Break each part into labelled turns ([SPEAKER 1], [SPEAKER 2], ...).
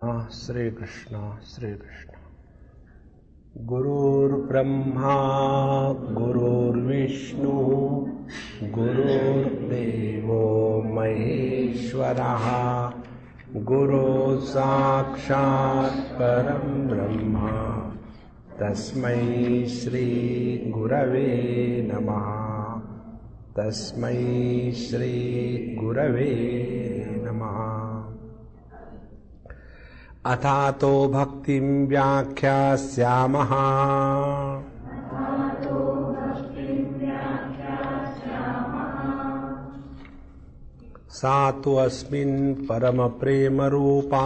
[SPEAKER 1] श्री कृष्ण श्री कृष्ण। गुरुर्ब्रह्मा गुरुर्विष्णु गुरुर्देवो महेश्वरः गुरुः साक्षात् परं ब्रह्म तस्मै श्री गुरवे नमः। तस्मै श्री गुरवे नमः। अथातो भक्तिं व्याख्यास्यामः सा तु अस्मिन् परम प्रेम रूपा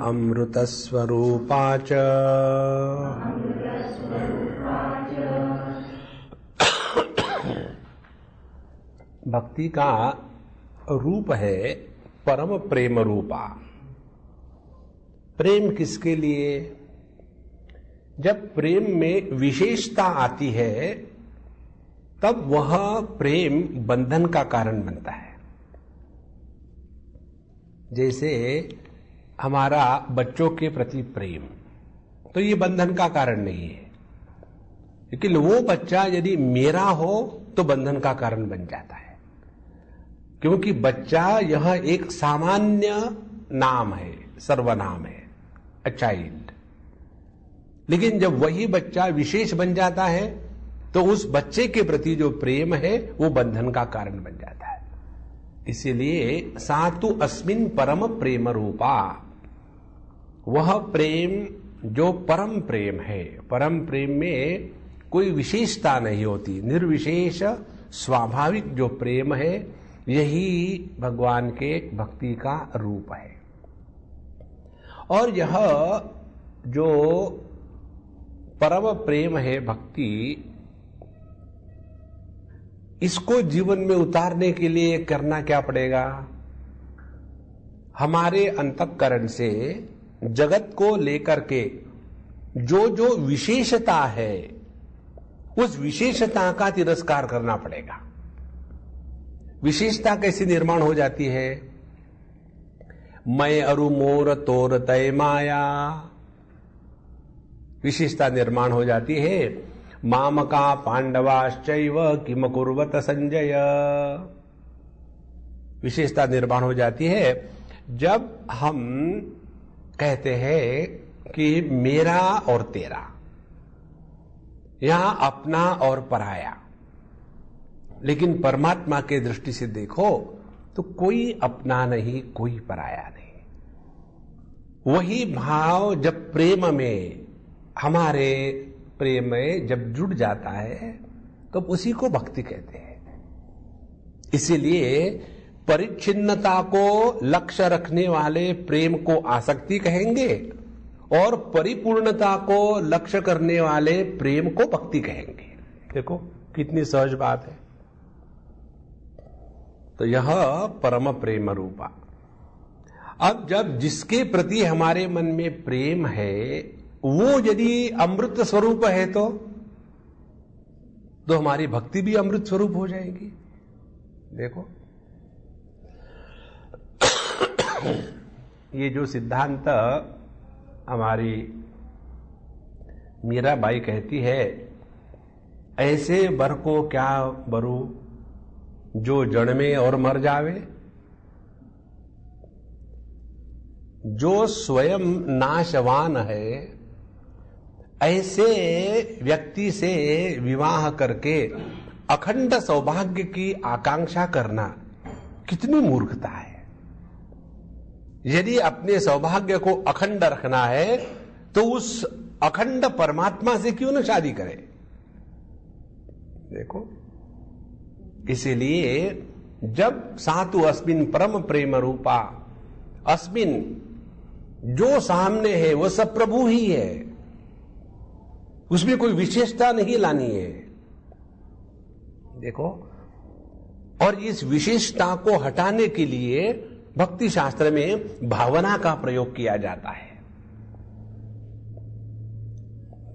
[SPEAKER 1] अमृत स्वरूपा च भक्ति का रूप है परम प्रेम रूपा। प्रेम किसके लिए? जब प्रेम में विशेषता आती है तब वह प्रेम बंधन का कारण बनता है। जैसे हमारा बच्चों के प्रति प्रेम, तो ये बंधन का कारण नहीं है, लेकिन वो बच्चा यदि मेरा हो तो बंधन का कारण बन जाता है, क्योंकि बच्चा यह एक सामान्य नाम है, सर्वनाम है, अ चाइल्ड। लेकिन जब वही बच्चा विशेष बन जाता है तो उस बच्चे के प्रति जो प्रेम है वो बंधन का कारण बन जाता है। इसीलिए सातु अस्मिन् परम प्रेम रूपा, वह प्रेम जो परम प्रेम है, परम प्रेम में कोई विशेषता नहीं होती, निर्विशेष स्वाभाविक जो प्रेम है यही भगवान के भक्ति का रूप है। और यह जो परम प्रेम है भक्ति, इसको जीवन में उतारने के लिए करना क्या पड़ेगा? हमारे अंतःकरण से जगत को लेकर के जो जो विशेषता है उस विशेषता का तिरस्कार करना पड़ेगा। विशेषता कैसे निर्माण हो जाती है? मैं अरु मोर तोर तय माया, विशेषता निर्माण हो जाती है। मामका पांडवाश्चैव किम कुर्वत संजय, विशेषता निर्माण हो जाती है जब हम कहते हैं कि मेरा और तेरा, यहां अपना और पराया। लेकिन परमात्मा के दृष्टि से देखो तो कोई अपना नहीं, कोई पराया नहीं। वही भाव जब प्रेम में, हमारे प्रेम में जब जुड़ जाता है तो उसी को भक्ति कहते हैं। इसीलिए परिच्छिन्नता को लक्ष्य रखने वाले प्रेम को आसक्ति कहेंगे और परिपूर्णता को लक्ष्य करने वाले प्रेम को भक्ति कहेंगे। देखो कितनी सहज बात है। तो यह परम प्रेम रूपा। अब जब जिसके प्रति हमारे मन में प्रेम है वो यदि अमृत स्वरूप है तो हमारी भक्ति भी अमृत स्वरूप हो जाएगी। देखो ये जो सिद्धांत हमारी मीराबाई कहती है, ऐसे बर को क्या बरू जो जन्मे और मर जावे, जो स्वयं नाशवान है ऐसे व्यक्ति से विवाह करके अखंड सौभाग्य की आकांक्षा करना कितनी मूर्खता है। यदि अपने सौभाग्य को अखंड रखना है तो उस अखंड परमात्मा से क्यों न शादी करे। देखो इसीलिए जब सातु अस्मिन् परम प्रेम रूपा, अस्मिन् जो सामने है वो सब प्रभु ही है, उसमें कोई विशेषता नहीं लानी है। देखो, और इस विशेषता को हटाने के लिए भक्ति शास्त्र में भावना का प्रयोग किया जाता है।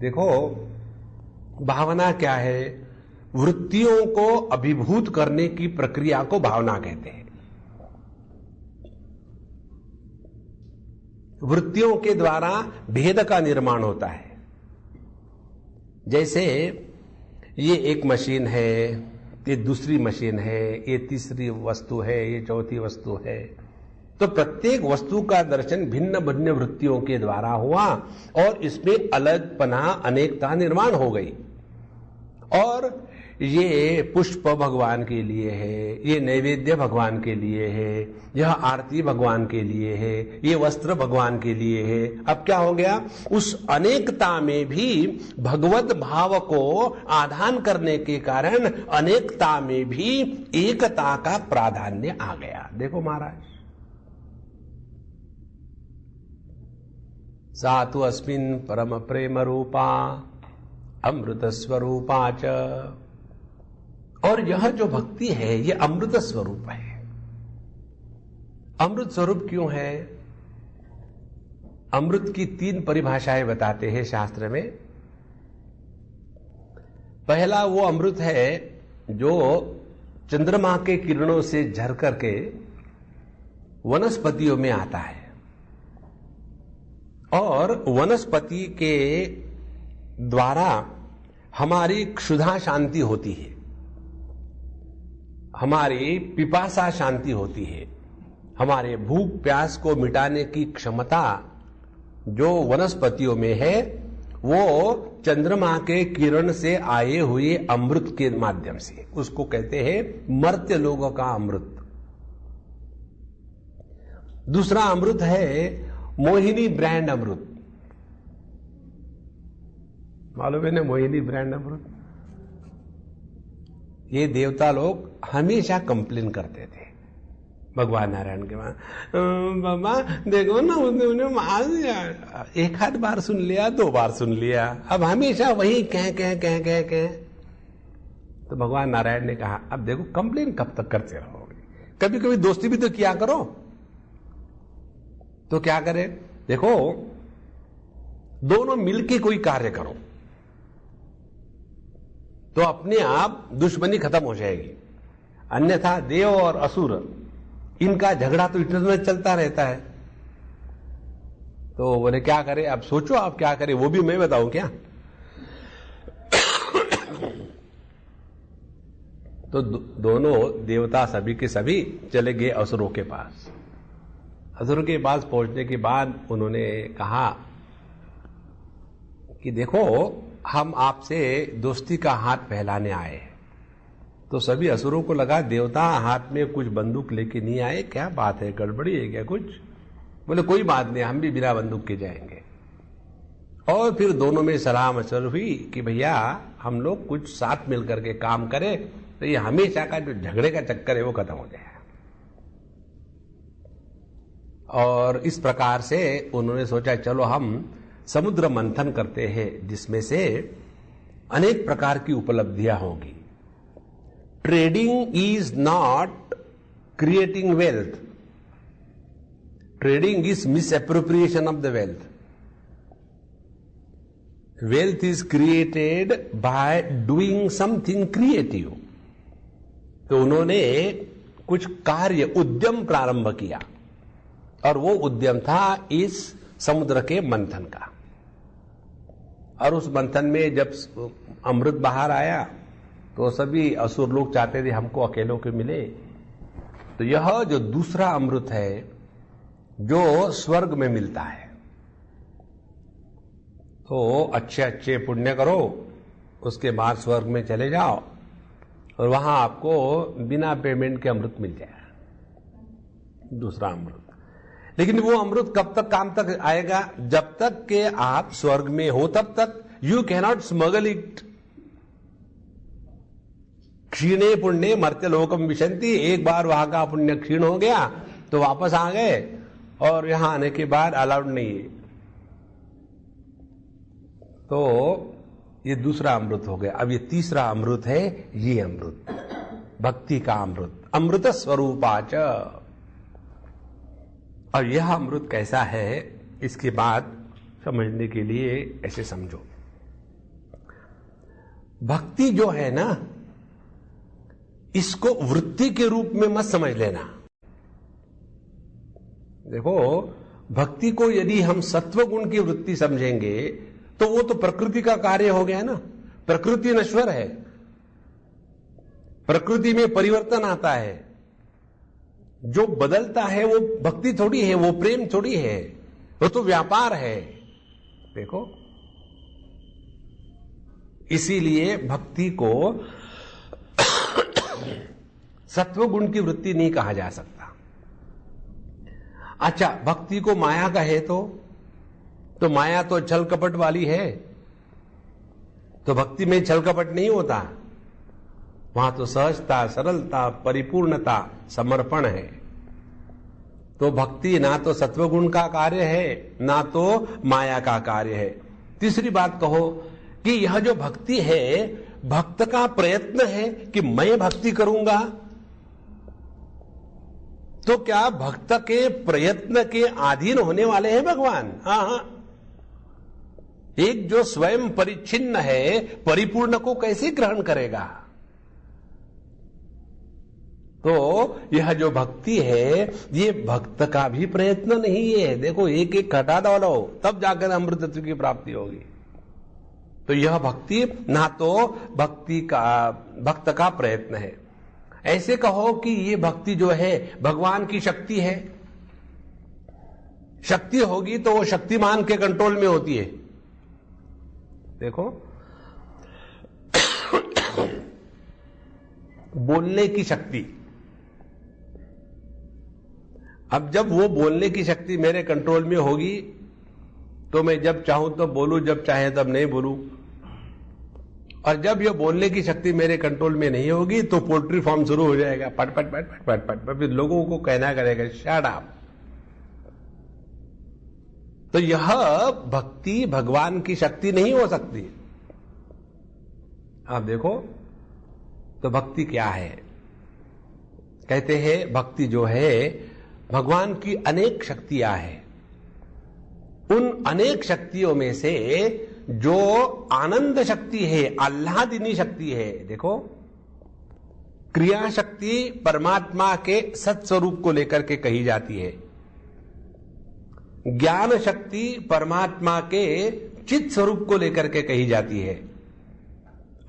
[SPEAKER 1] देखो भावना क्या है? वृत्तियों को अभिभूत करने की प्रक्रिया को भावना कहते हैं। वृत्तियों के द्वारा भेद का निर्माण होता है। जैसे ये एक मशीन है, ये दूसरी मशीन है, ये तीसरी वस्तु है, ये चौथी वस्तु है, तो प्रत्येक वस्तु का दर्शन भिन्न भिन्न वृत्तियों के द्वारा हुआ और इसमें अलगपना, अनेकता निर्माण हो गई। और ये पुष्प भगवान के लिए है, ये नैवेद्य भगवान के लिए है, यह आरती भगवान के लिए है, ये वस्त्र भगवान के लिए है। अब क्या हो गया, उस अनेकता में भी भगवत भाव को आधान करने के कारण अनेकता में भी एकता का प्राधान्य आ गया। देखो महाराज, सातु अस्मिन् परम प्रेम रूपा अमृत स्वरूपा च। और यह जो भक्ति है ये अमृत स्वरूप है। अमृत स्वरूप क्यों है? अमृत की 3 परिभाषाएं बताते हैं शास्त्र में। पहला वो अमृत है जो चंद्रमा के किरणों से झर करके वनस्पतियों में आता है और वनस्पति के द्वारा हमारी क्षुधा शांति होती है, हमारी पिपासा शांति होती है, हमारे भूख प्यास को मिटाने की क्षमता जो वनस्पतियों में है वो चंद्रमा के किरण से आए हुए अमृत के माध्यम से, उसको कहते हैं मर्त्य लोगों का अमृत। दूसरा अमृत है मोहिनी ब्रांड अमृत। मालूम है ना मोहिनी ब्रांड अमृत? ये देवता लोग हमेशा कंप्लेन करते थे भगवान नारायण के वहां, बाबा देखो ना उन्हें एक आध बार सुन लिया, 2 बार सुन लिया, अब हमेशा वही कह। तो भगवान नारायण ने कहा अब देखो कंप्लेन कब तक करते रहोगे, कभी कभी दोस्ती भी तो किया करो। तो क्या करें, देखो दोनों मिलके कोई कार्य करो तो अपने आप दुश्मनी खत्म हो जाएगी। अन्यथा देव और असुर इनका झगड़ा तो इतना चलता रहता है। तो बोले क्या करें, अब सोचो आप क्या करें, वो भी मैं बताऊं क्या? तो दोनों देवता सभी के सभी चले गए असुरों के पास। असुरों के पास पहुंचने के बाद उन्होंने कहा कि देखो हम आपसे दोस्ती का हाथ फैलाने आए। तो सभी असुरों को लगा देवता हाथ में कुछ बंदूक लेके नहीं आए, क्या बात है, गड़बड़ी है क्या कुछ? बोले कोई बात नहीं, हम भी बिना बंदूक के जाएंगे। और फिर दोनों में सलाह मशवरा हुई कि भैया हम लोग कुछ साथ मिलकर के काम करें तो ये हमेशा का जो झगड़े का चक्कर है वो खत्म हो जाए। और इस प्रकार से उन्होंने सोचा चलो हम समुद्र मंथन करते हैं जिसमें से अनेक प्रकार की उपलब्धियां होगी। Trading is not creating wealth, trading is misappropriation of the wealth. Wealth is created by doing something creative. तो उन्होंने कुछ कार्य उद्यम प्रारंभ किया और वो उद्यम था इस समुद्र के मंथन का। और उस मंथन में जब अमृत बाहर आया तो सभी असुर लोग चाहते थे हमको अकेलों के मिले। तो यह जो दूसरा अमृत है जो स्वर्ग में मिलता है, तो अच्छे अच्छे पुण्य करो, उसके बाद स्वर्ग में चले जाओ और वहां आपको बिना पेमेंट के अमृत मिल जाएगा, दूसरा अमृत। लेकिन वो अमृत कब तक काम तक आएगा? जब तक के आप स्वर्ग में हो तब तक। You cannot smuggle it. क्षीणे पुण्य मर्त्य लोकम विशंति। एक बार वहां का पुण्य क्षीण हो गया तो वापस आ गए और यहां आने के बाद अलाउड नहीं है। तो ये दूसरा अमृत हो गया। अब ये तीसरा अमृत है, ये अमृत भक्ति का अमृत, अमृत स्वरूपाच। और यह अमृत कैसा है इसके बाद समझने के लिए ऐसे समझो। भक्ति जो है ना, इसको वृत्ति के रूप में मत समझ लेना। देखो भक्ति को यदि हम सत्व गुण की वृत्ति समझेंगे तो वो तो प्रकृति का कार्य हो गया ना। प्रकृति नश्वर है, प्रकृति में परिवर्तन आता है, जो बदलता है वो भक्ति थोड़ी है, वो प्रेम थोड़ी है, वो तो व्यापार है। देखो, इसीलिए भक्ति को सत्व गुण की वृत्ति नहीं कहा जा सकता। अच्छा, भक्ति को माया कहे तो माया तो छल कपट वाली है, तो भक्ति में छल कपट नहीं होता, वहां तो सहजता, सरलता, परिपूर्णता, समर्पण है। तो भक्ति ना तो सत्वगुण का कार्य है ना तो माया का कार्य है। तीसरी बात कहो कि यह जो भक्ति है, भक्त का प्रयत्न है कि मैं भक्ति करूंगा, तो क्या भक्त के प्रयत्न के अधीन होने वाले हैं भगवान? हाँ, एक जो स्वयं परिच्छिन्न है परिपूर्ण को कैसे ग्रहण करेगा? तो यह जो भक्ति है ये भक्त का भी प्रयत्न नहीं है। देखो, एक एक घटा डालो तब जाकर अमृत तत्व की प्राप्ति होगी। तो यह भक्ति ना तो भक्त का प्रयत्न है। ऐसे कहो कि ये भक्ति जो है भगवान की शक्ति है। शक्ति होगी तो वो शक्तिमान के कंट्रोल में होती है। देखो, बोलने की शक्ति, अब जब वो बोलने की शक्ति मेरे कंट्रोल में होगी तो मैं जब चाहूं तो बोलूं, जब चाहे तब नहीं बोलूं। और जब ये बोलने की शक्ति मेरे कंट्रोल में नहीं होगी तो पोल्ट्री फार्म शुरू हो जाएगा, पट पट पट पट पट पट, फिर लोगों को कहना करेगा शट अप। तो यह भक्ति भगवान की शक्ति नहीं हो सकती। आप देखो, तो भक्ति क्या है? कहते हैं भक्ति जो है भगवान की अनेक शक्तियां हैं। उन अनेक शक्तियों में से जो आनंद शक्ति है, आह्लादिनी शक्ति है, देखो, क्रिया शक्ति परमात्मा के सत्स्वरूप को लेकर के कही जाती है। ज्ञान शक्ति परमात्मा के चित स्वरूप को लेकर के कही जाती है।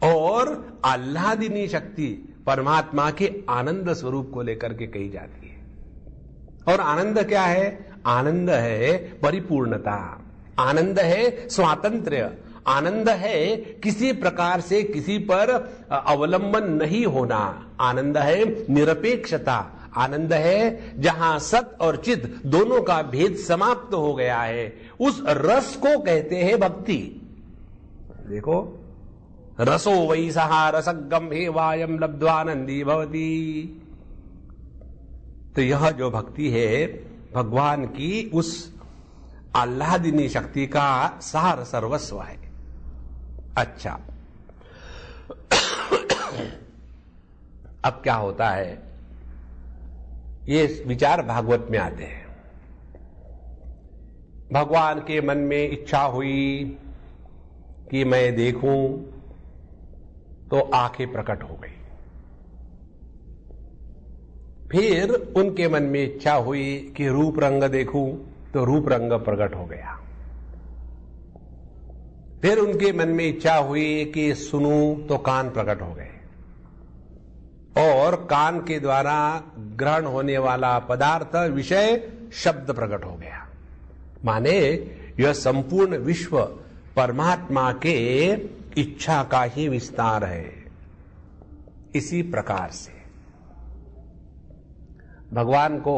[SPEAKER 1] और आह्लादिनी शक्ति परमात्मा के आनंद स्वरूप को लेकर के कही जाती है। और आनंद क्या है? आनंद है परिपूर्णता, आनंद है स्वातंत्र्य, आनंद है किसी प्रकार से किसी पर अवलंबन नहीं होना, आनंद है निरपेक्षता, आनंद है जहां सत और चित दोनों का भेद समाप्त हो गया है। उस रस को कहते हैं भक्ति। देखो, रसो वैसहा रसगम्भे वायम लब्ध्वानंदी भवती। तो यह जो भक्ति है भगवान की उस आह्लादिनी शक्ति का सार सर्वस्व है। अच्छा, अब क्या होता है? ये विचार भागवत में आते हैं। भगवान के मन में इच्छा हुई कि मैं देखूं, तो आंखें प्रकट हो गई। फिर उनके मन में इच्छा हुई कि रूप रंग देखूं, तो रूप रंग प्रकट हो गया। फिर उनके मन में इच्छा हुई कि सुनूं, तो कान प्रकट हो गए। और कान के द्वारा ग्रहण होने वाला पदार्थ विषय शब्द प्रकट हो गया। माने यह संपूर्ण विश्व परमात्मा के इच्छा का ही विस्तार है। इसी प्रकार से भगवान को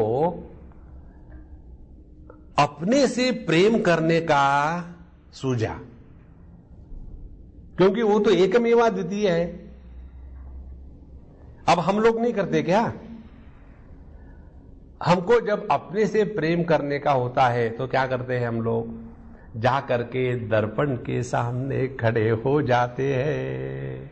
[SPEAKER 1] अपने से प्रेम करने का सूझा, क्योंकि वो तो एकमेवा द्वितीय है। अब हम लोग नहीं करते क्या? हमको जब अपने से प्रेम करने का होता है तो क्या करते हैं हम लोग? जा करके दर्पण के सामने खड़े हो जाते हैं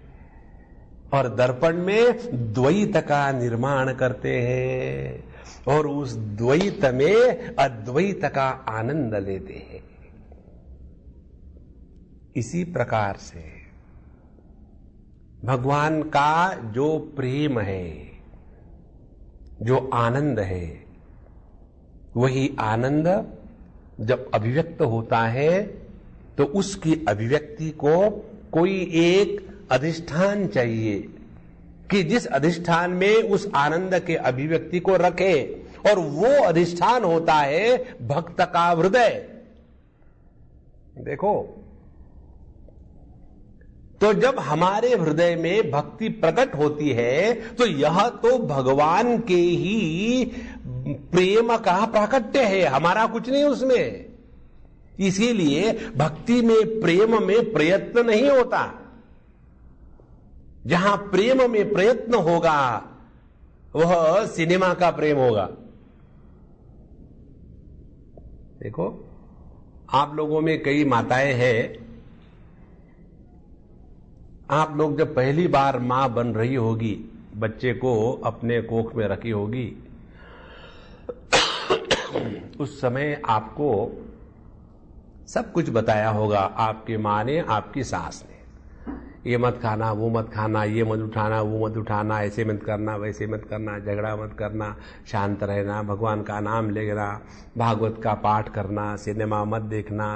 [SPEAKER 1] और दर्पण में द्वैत का निर्माण करते हैं और उस द्वैत में अद्वैत का आनंद लेते हैं। इसी प्रकार से भगवान का जो प्रेम है, जो आनंद है, वही आनंद जब अभिव्यक्त होता है तो उसकी अभिव्यक्ति को कोई एक अधिष्ठान चाहिए कि जिस अधिष्ठान में उस आनंद के अभिव्यक्ति को रखे, और वो अधिष्ठान होता है भक्त का हृदय। देखो, तो जब हमारे हृदय में भक्ति प्रकट होती है तो यह तो भगवान के ही प्रेम का प्राकट्य है, हमारा कुछ नहीं उसमें। इसीलिए भक्ति में, प्रेम में प्रयत्न नहीं होता। जहां प्रेम में प्रयत्न होगा वह सिनेमा का प्रेम होगा। देखो, आप लोगों में कई माताएं हैं, आप लोग जब पहली बार मां बन रही होगी, बच्चे को अपने कोख में रखी होगी, उस समय आपको सब कुछ बताया होगा आपकी मां ने, आपकी सास ने। ये मत खाना, वो मत खाना, ये मत उठाना, वो मत उठाना, ऐसे मत करना, वैसे मत करना, झगड़ा मत करना, शांत रहना, भगवान का नाम लेना, भागवत का पाठ करना, सिनेमा मत देखना,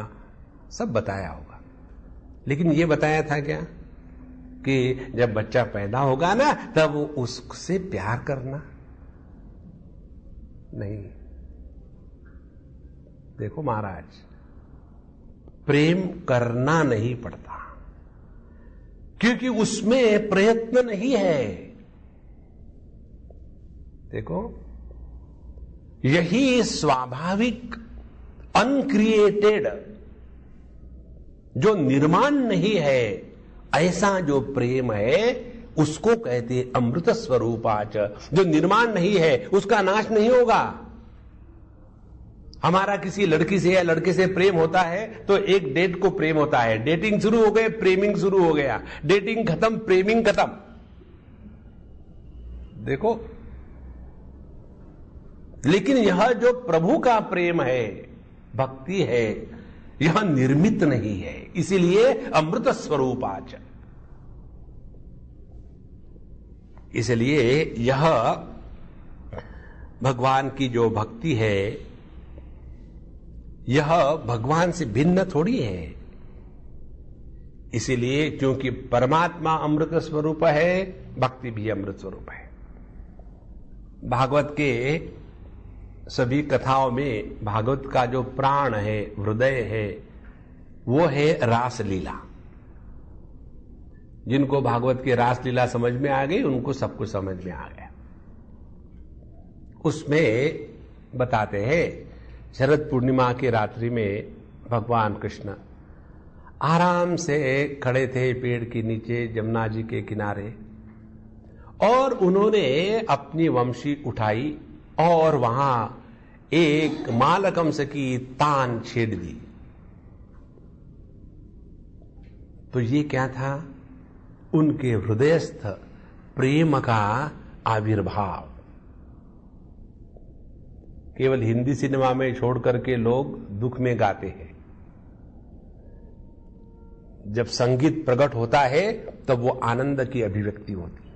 [SPEAKER 1] सब बताया होगा। लेकिन ये बताया था क्या कि जब बच्चा पैदा होगा ना तब उससे प्यार करना? नहीं। देखो महाराज, प्रेम करना नहीं पड़ता क्योंकि उसमें प्रयत्न नहीं है। देखो, यही स्वाभाविक अनक्रिएटेड, जो निर्माण नहीं है, ऐसा जो प्रेम है उसको कहते हैं अमृत स्वरूपाच। जो निर्माण नहीं है उसका नाश नहीं होगा। हमारा किसी लड़की से या लड़के से प्रेम होता है तो एक डेट को प्रेम होता है, डेटिंग शुरू हो गए, प्रेमिंग शुरू हो गया, डेटिंग खत्म, प्रेमिंग खत्म। देखो, लेकिन यह जो प्रभु का प्रेम है, भक्ति है, यह निर्मित नहीं है, इसीलिए अमृत स्वरूपाच। इसलिए यह भगवान की जो भक्ति है यह भगवान से भिन्न थोड़ी है। इसीलिए क्योंकि परमात्मा अमृत स्वरूप है, भक्ति भी अमृत स्वरूप है। भागवत के सभी कथाओं में भागवत का जो प्राण है, हृदय है, वो है रासलीला। जिनको भागवत की रासलीला समझ में आ गई उनको सब कुछ समझ में आ गया। उसमें बताते हैं, शरद पूर्णिमा की रात्रि में भगवान कृष्ण आराम से खड़े थे पेड़ के नीचे जमुना जी के किनारे, और उन्होंने अपनी वंशी उठाई और वहां एक मालकंस की तान छेड़ दी। तो ये क्या था? उनके हृदयस्थ प्रेम का आविर्भाव। केवल हिंदी सिनेमा में छोड़ करके लोग दुख में गाते हैं। जब संगीत प्रकट होता है तब वो आनंद की अभिव्यक्ति होती है।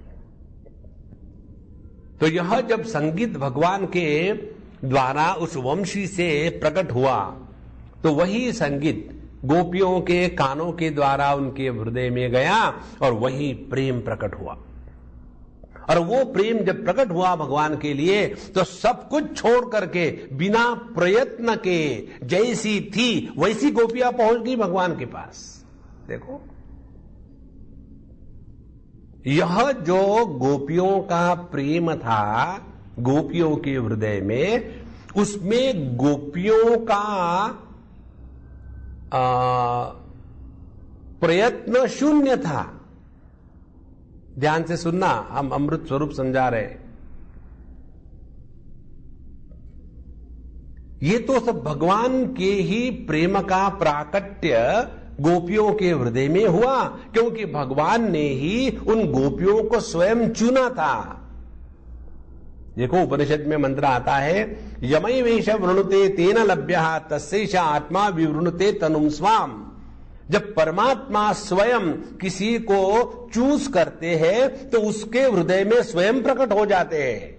[SPEAKER 1] तो यह जब संगीत भगवान के द्वारा उस वंशी से प्रकट हुआ तो वही संगीत गोपियों के कानों के द्वारा उनके हृदय में गया और वही प्रेम प्रकट हुआ। और वो प्रेम जब प्रकट हुआ भगवान के लिए तो सब कुछ छोड़ करके बिना प्रयत्न के जैसी थी वैसी गोपियां पहुंच गई भगवान के पास। देखो, यह जो गोपियों का प्रेम था गोपियों के हृदय में, उसमें गोपियों का प्रयत्न शून्य था। ध्यान से सुनना, हम अमृत स्वरूप समझा रहे हैं। ये तो सब भगवान के ही प्रेम का प्राकट्य गोपियों के हृदय में हुआ, क्योंकि भगवान ने ही उन गोपियों को स्वयं चुना था। देखो, उपनिषद में मंत्र आता है, यमई वेश वृणुते तेन लभ्यः तस्यैष आत्मा विवृणुते तनुम स्वाम। जब परमात्मा स्वयं किसी को चूज करते हैं तो उसके हृदय में स्वयं प्रकट हो जाते हैं।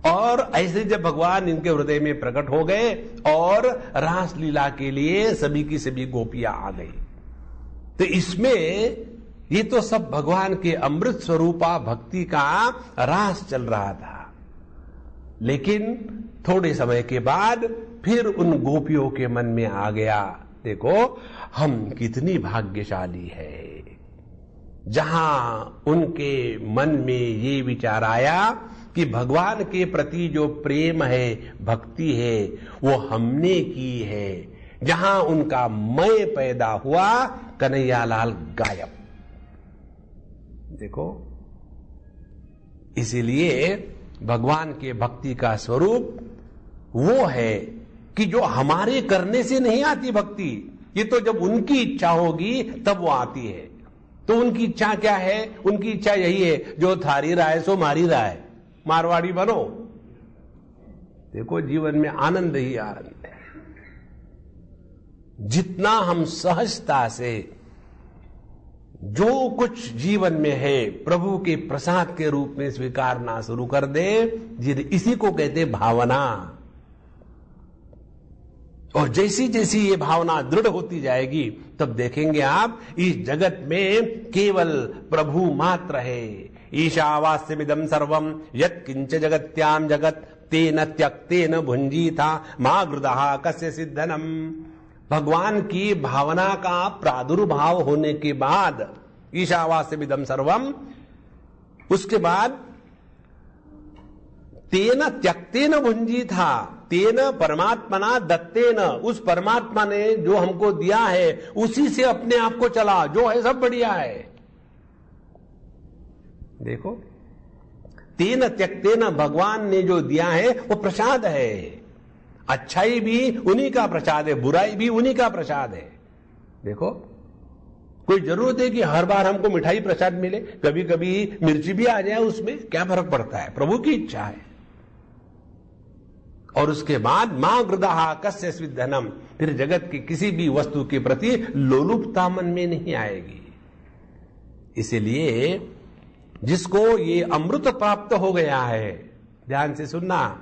[SPEAKER 1] और ऐसे जब भगवान इनके हृदय में प्रकट हो गए और रास लीला के लिए सभी की सभी गोपियां आ गई, तो इसमें ये तो सब भगवान के अमृत स्वरूपा भक्ति का रास चल रहा था। लेकिन थोड़े समय के बाद फिर उन गोपियों के मन में आ गया, देखो हम कितनी भाग्यशाली है, जहां उनके मन में ये विचार आया कि भगवान के प्रति जो प्रेम है, भक्ति है, वो हमने की है। जहां उनका मैं पैदा हुआ, कन्हैयालाल गायब। देखो, इसीलिए भगवान के भक्ति का स्वरूप वो है कि जो हमारे करने से नहीं आती भक्ति, ये तो जब उनकी इच्छा होगी तब वो आती है। तो उनकी इच्छा क्या है? उनकी इच्छा यही है, जो थारी राय सो मारी राय, मारवाड़ी बनो। देखो, जीवन में आनंद ही आनंद है। जितना हम सहजता से जो कुछ जीवन में है प्रभु के प्रसाद के रूप में स्वीकारना शुरू कर दे, इसी को कहते भावना। और जैसी जैसी ये भावना दृढ़ होती जाएगी, तब देखेंगे आप इस जगत में केवल प्रभु मात्र है। ईशावास्यमिदं सर्वं यत् किंच जगत्याम जगत तेन त्यक्तेन भुंजीथा मा गृदः कस्य सिद्धनम। भगवान की भावना का प्रादुर्भाव होने के बाद ईशावास्यमिदं सर्वम, उसके बाद तेन त्यक्तेन भुंजीथा, तेन परमात्मना दत्तेन, उस परमात्मा ने जो हमको दिया है उसी से अपने आप को चला, जो है सब बढ़िया है। देखो, तेन त्यक्तेन, भगवान ने जो दिया है वो प्रसाद है। अच्छाई भी उन्हीं का प्रसाद है, बुराई भी उन्हीं का प्रसाद है। देखो, कोई जरूरत है कि हर बार हमको मिठाई प्रसाद मिले? कभी कभी मिर्ची भी आ जाए उसमें, क्या फर्क पड़ता है? प्रभु की इच्छा है। और उसके बाद मां गृदः कस्य सिद्धनम, फिर जगत की किसी भी वस्तु के प्रति लोलुपता मन में नहीं आएगी। इसीलिए जिसको ये अमृत प्राप्त हो गया है, ध्यान से सुनना,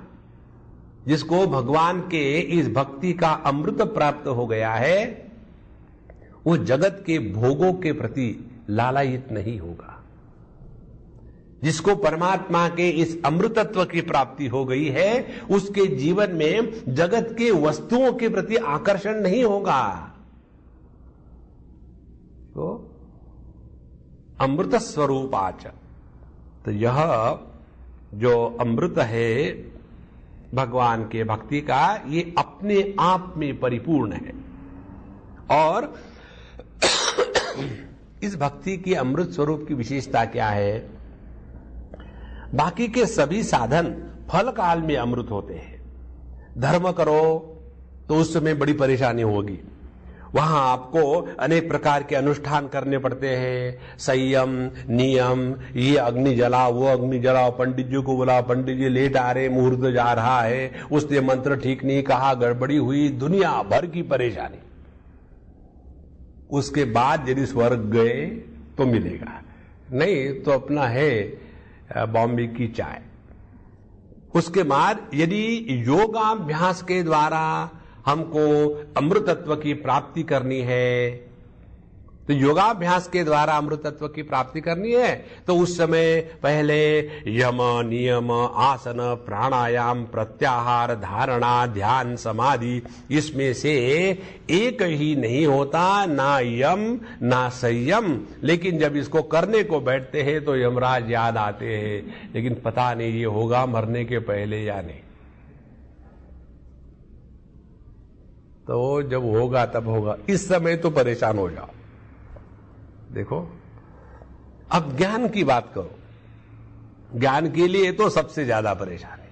[SPEAKER 1] जिसको भगवान के इस भक्ति का अमृत प्राप्त हो गया है, वो जगत के भोगों के प्रति लालायित नहीं होगा। जिसको परमात्मा के इस अमृतत्व की प्राप्ति हो गई है, उसके जीवन में जगत के वस्तुओं के प्रति आकर्षण नहीं होगा। तो अमृत स्वरूपाच, तो यह जो अमृत है भगवान के भक्ति का, ये अपने आप में परिपूर्ण है। और इस भक्ति की अमृत स्वरूप की विशेषता क्या है? बाकी के सभी साधन फल काल में अमृत होते हैं। धर्म करो तो उस समय बड़ी परेशानी होगी, वहां आपको अनेक प्रकार के अनुष्ठान करने पड़ते हैं, संयम, नियम, ये अग्नि जलाओ, वो अग्नि जलाओ, पंडित जी को बुलाओ, पंडित जी लेट आ रहे, मुहूर्त जा रहा है, उसने मंत्र ठीक नहीं कहा, गड़बड़ी हुई, दुनिया भर की परेशानी। उसके बाद यदि स्वर्ग गए तो मिलेगा, नहीं तो अपना है बॉम्बे की चाय। उसके बाद यदि योगाभ्यास के द्वारा हमको अमृतत्व की प्राप्ति करनी है, तो योगाभ्यास के द्वारा अमृतत्व की प्राप्ति करनी है, तो उस समय पहले यम, नियम, आसन, प्राणायाम, प्रत्याहार, धारणा, ध्यान, समाधि, इसमें से एक ही नहीं होता, ना यम ना संयम। लेकिन जब इसको करने को बैठते हैं तो यमराज याद आते हैं, लेकिन पता नहीं ये होगा मरने के पहले या नहीं। तो जब होगा तब होगा, इस समय तो परेशान हो जाओ। देखो, अब ज्ञान की बात करो, ज्ञान के लिए तो सबसे ज्यादा परेशानी।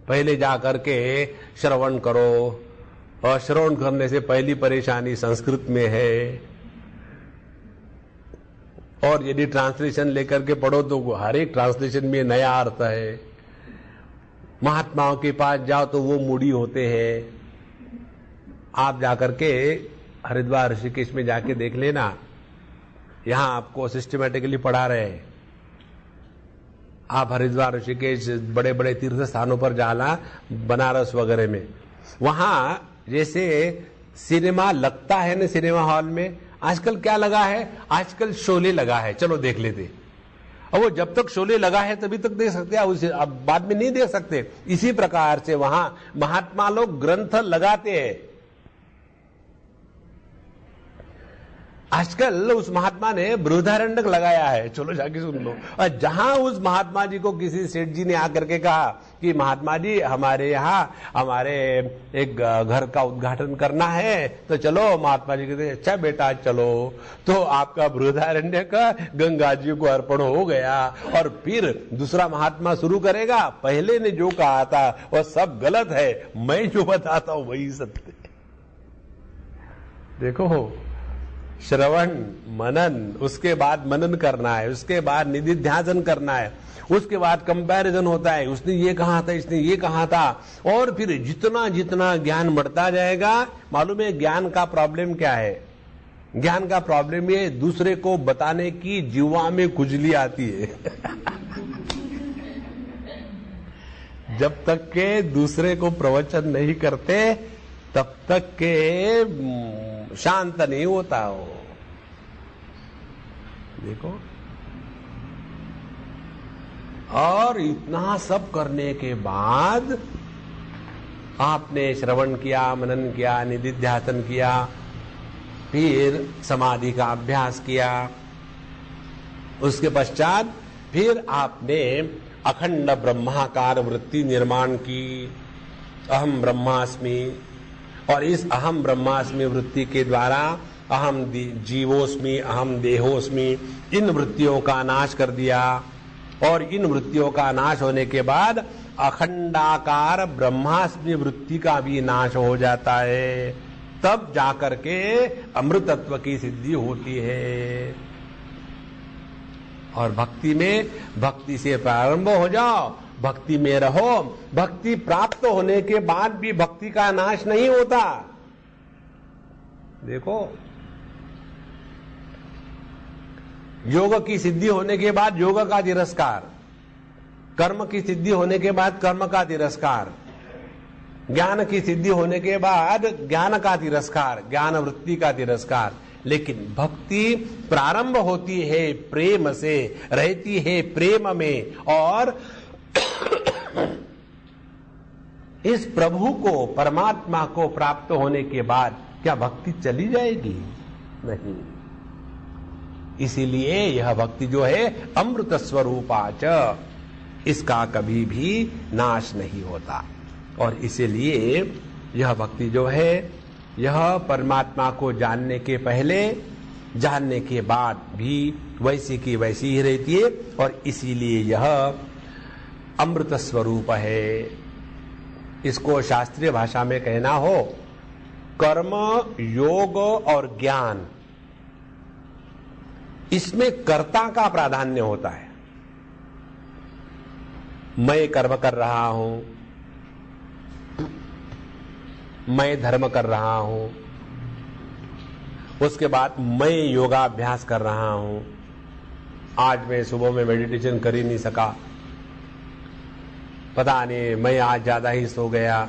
[SPEAKER 1] पहले जाकर के श्रवण करो, और श्रवण करने से पहली परेशानी संस्कृत में है, और यदि ट्रांसलेशन लेकर के पढ़ो तो हर एक ट्रांसलेशन में नया अर्थ है। महात्माओं के पास जाओ तो वो मूडी होते हैं। आप जाकर के हरिद्वार ऋषिकेश में जाके देख लेना, यहां आपको सिस्टमैटिकली पढ़ा रहे हैं। आप हरिद्वार, ऋषिकेश, बड़े बड़े तीर्थ स्थानों पर जाना, बनारस वगैरह में, वहां जैसे सिनेमा लगता है ना, सिनेमा हॉल में आजकल क्या लगा है, आजकल शोले लगा है, चलो देख लेते। और वो जब तक शोले लगा है तभी तक देख सकते हैं, उसे अब बाद में नहीं देख सकते। इसी प्रकार से वहां महात्मा लोग ग्रंथ लगाते हैं। आजकल उस महात्मा ने बृहदारण्यक लगाया है, चलो जाके सुन लो। और जहां उस महात्मा जी को किसी सेठ जी ने आकर के कहा कि महात्मा जी हमारे यहाँ हमारे एक घर का उद्घाटन करना है, तो चलो। महात्मा जी कहते अच्छा बेटा चलो। तो आपका बृहदारण्य का गंगा जी को अर्पण हो गया। और फिर दूसरा महात्मा शुरू करेगा, पहले ने जो कहा था वह सब गलत है, मैं जो बताता हूं वही सत्य। देखो, श्रवण मनन, उसके बाद मनन करना है, उसके बाद निधिध्यासन करना है, उसके बाद कंपैरिजन होता है, उसने ये कहा था, इसने ये कहा था। और फिर जितना जितना ज्ञान बढ़ता जाएगा, मालूम है ज्ञान का प्रॉब्लम क्या है? ज्ञान का प्रॉब्लम ये दूसरे को बताने की जीवा में खुजली आती है। जब तक के दूसरे को प्रवचन नहीं करते तब तक के शांत नहीं होता हो। देखो, और इतना सब करने के बाद आपने श्रवण किया, मनन किया, निधिध्यासन किया, फिर समाधि का अभ्यास किया, उसके पश्चात फिर आपने अखंड ब्रह्माकार वृत्ति निर्माण की, अहम ब्रह्मास्मि। और इस अहम ब्रह्मास्मि वृत्ति के द्वारा अहम जीवोस्मि, अहम देहोस्मि, इन वृत्तियों का नाश कर दिया। और इन वृत्तियों का नाश होने के बाद अखंडाकार ब्रह्मास्मि वृत्ति का भी नाश हो जाता है। तब जाकर के अमृतत्व की सिद्धि होती है। और भक्ति में, भक्ति से प्रारंभ हो जाओ, भक्ति में रहो। भक्ति प्राप्त होने के बाद भी भक्ति का नाश नहीं होता। देखो, योग की सिद्धि होने के बाद योग का तिरस्कार, कर्म की सिद्धि होने के बाद कर्म का तिरस्कार, ज्ञान की सिद्धि होने के बाद ज्ञान का तिरस्कार, ज्ञान वृत्ति का तिरस्कार। लेकिन भक्ति प्रारंभ होती है प्रेम से, रहती है प्रेम में। और इस प्रभु को, परमात्मा को प्राप्त होने के बाद क्या भक्ति चली जाएगी? नहीं। इसीलिए यह भक्ति जो है अमृत स्वरूपाच, इसका कभी भी नाश नहीं होता। और इसीलिए यह भक्ति जो है, यह परमात्मा को जानने के पहले, जानने के बाद भी वैसी की वैसी ही रहती है। और इसीलिए यह अमृत स्वरूप है। इसको शास्त्रीय भाषा में कहना हो, कर्म, योग और ज्ञान, इसमें कर्ता का प्राधान्य होता है। मैं कर्म कर रहा हूं, मैं धर्म कर रहा हूं, उसके बाद मैं योगाभ्यास कर रहा हूं। आज मैं सुबह में मेडिटेशन कर ही नहीं सका, पता नहीं मैं आज ज्यादा ही सो गया।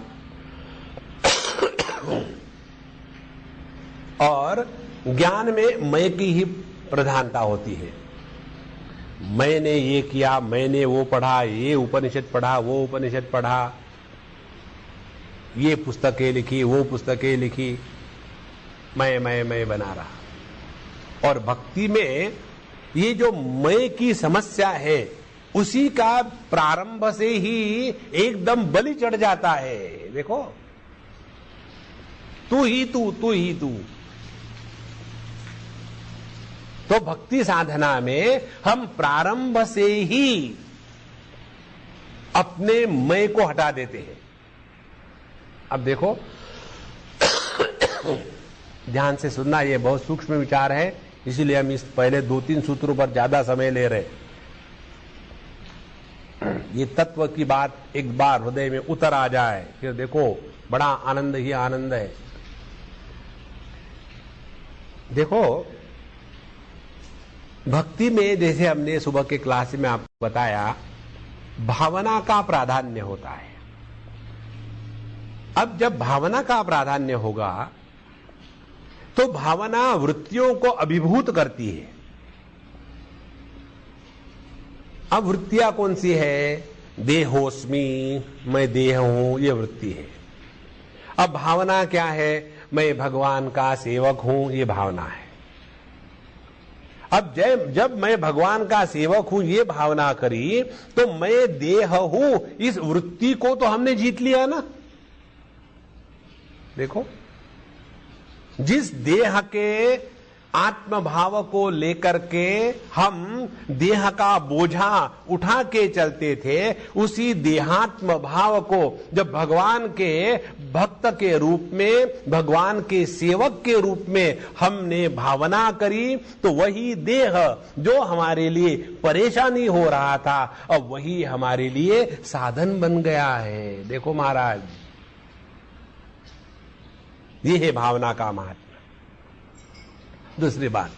[SPEAKER 1] और ज्ञान में मैं की ही प्रधानता होती है। मैंने ये किया, मैंने वो पढ़ा, ये उपनिषद पढ़ा, वो उपनिषद पढ़ा, ये पुस्तकें लिखी, वो पुस्तकें लिखी, मैं बना रहा। और भक्ति में ये जो मैं की समस्या है, उसी का प्रारंभ से ही एकदम बलि चढ़ जाता है। देखो, तू ही तू, तू ही तू। तो भक्ति साधना में हम प्रारंभ से ही अपने मैं को हटा देते हैं। अब देखो, ध्यान से सुनना, ये बहुत सूक्ष्म विचार है, इसीलिए हम इस पहले 2-3 सूत्रों पर ज्यादा समय ले रहे। ये तत्व की बात एक बार हृदय में उतर आ जाए, फिर देखो बड़ा आनंद ही आनंद है। देखो, भक्ति में जैसे हमने सुबह के क्लास में आपको बताया भावना का प्राधान्य होता है। अब जब भावना का प्राधान्य होगा तो भावना वृत्तियों को अभिभूत करती है। अब वृत्तियां कौन सी है? देहोस्मि, मैं देह हूं, ये वृत्ति है। अब भावना क्या है? मैं भगवान का सेवक हूं, ये भावना है। अब जब मैं भगवान का सेवक हूं ये भावना करी तो मैं देह हूं, इस वृत्ति को तो हमने जीत लिया ना। देखो, जिस देह के आत्मभाव को लेकर के हम देह का बोझा उठा के चलते थे, उसी देहात्म भाव को जब भगवान के भक्त के रूप में, भगवान के सेवक के रूप में हमने भावना करी तो वही देह जो हमारे लिए परेशानी हो रहा था, अब वही हमारे लिए साधन बन गया है। देखो महाराज, ये है भावना का महत्व। दूसरी बात,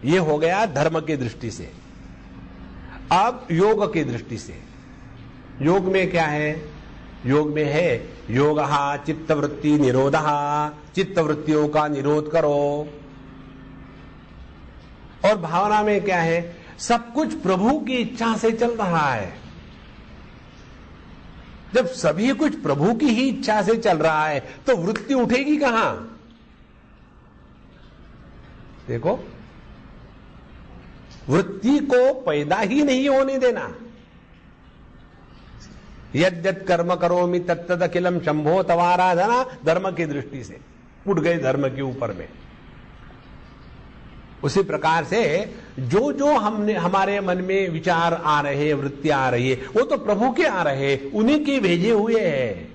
[SPEAKER 1] ये हो गया धर्म की दृष्टि से। अब योग की दृष्टि से, योग में क्या है? योग में है योगः चित्तवृत्ति निरोधः, चित्तवृत्तियों का निरोध करो। और भावना में क्या है? सब कुछ प्रभु की इच्छा से चल रहा है। जब सभी कुछ प्रभु की ही इच्छा से चल रहा है तो वृत्ति उठेगी कहां? देखो, वृत्ति को पैदा ही नहीं होने देना। यद्यत् कर्म करोमि तत्तद अखिलम शंभो तवाराधना, धर्म की दृष्टि से उठ गए धर्म के ऊपर में। उसी प्रकार से जो जो हमने हमारे मन में विचार आ रहे, वृत्ति आ रही है, वो तो प्रभु के आ रहे, उन्हीं के भेजे हुए हैं।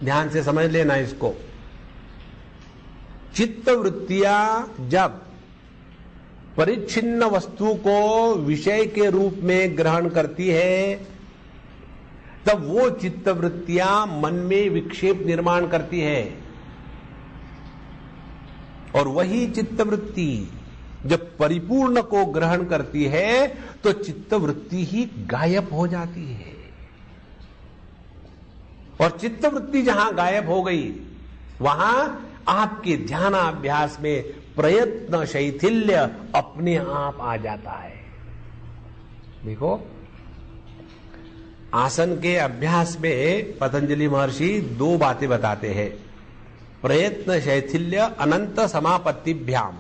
[SPEAKER 1] ध्यान से समझ लेना इसको। चित्त वृत्तियां जब परिच्छिन्न वस्तु को विषय के रूप में ग्रहण करती है तब वो चित्त वृत्तियां मन में विक्षेप निर्माण करती है, और वही चित्त वृत्ति जब परिपूर्ण को ग्रहण करती है तो चित्त वृत्ति ही गायब हो जाती है। और चित्त वृत्ति जहां गायब हो गई वहां आपके ध्यानाभ्यास में प्रयत्न शैथिल्य अपने आप आ जाता है। देखो, आसन के अभ्यास में पतंजलि महर्षि दो बातें बताते हैं, प्रयत्न शैथिल्य अनंत समापत्तिभ्याम।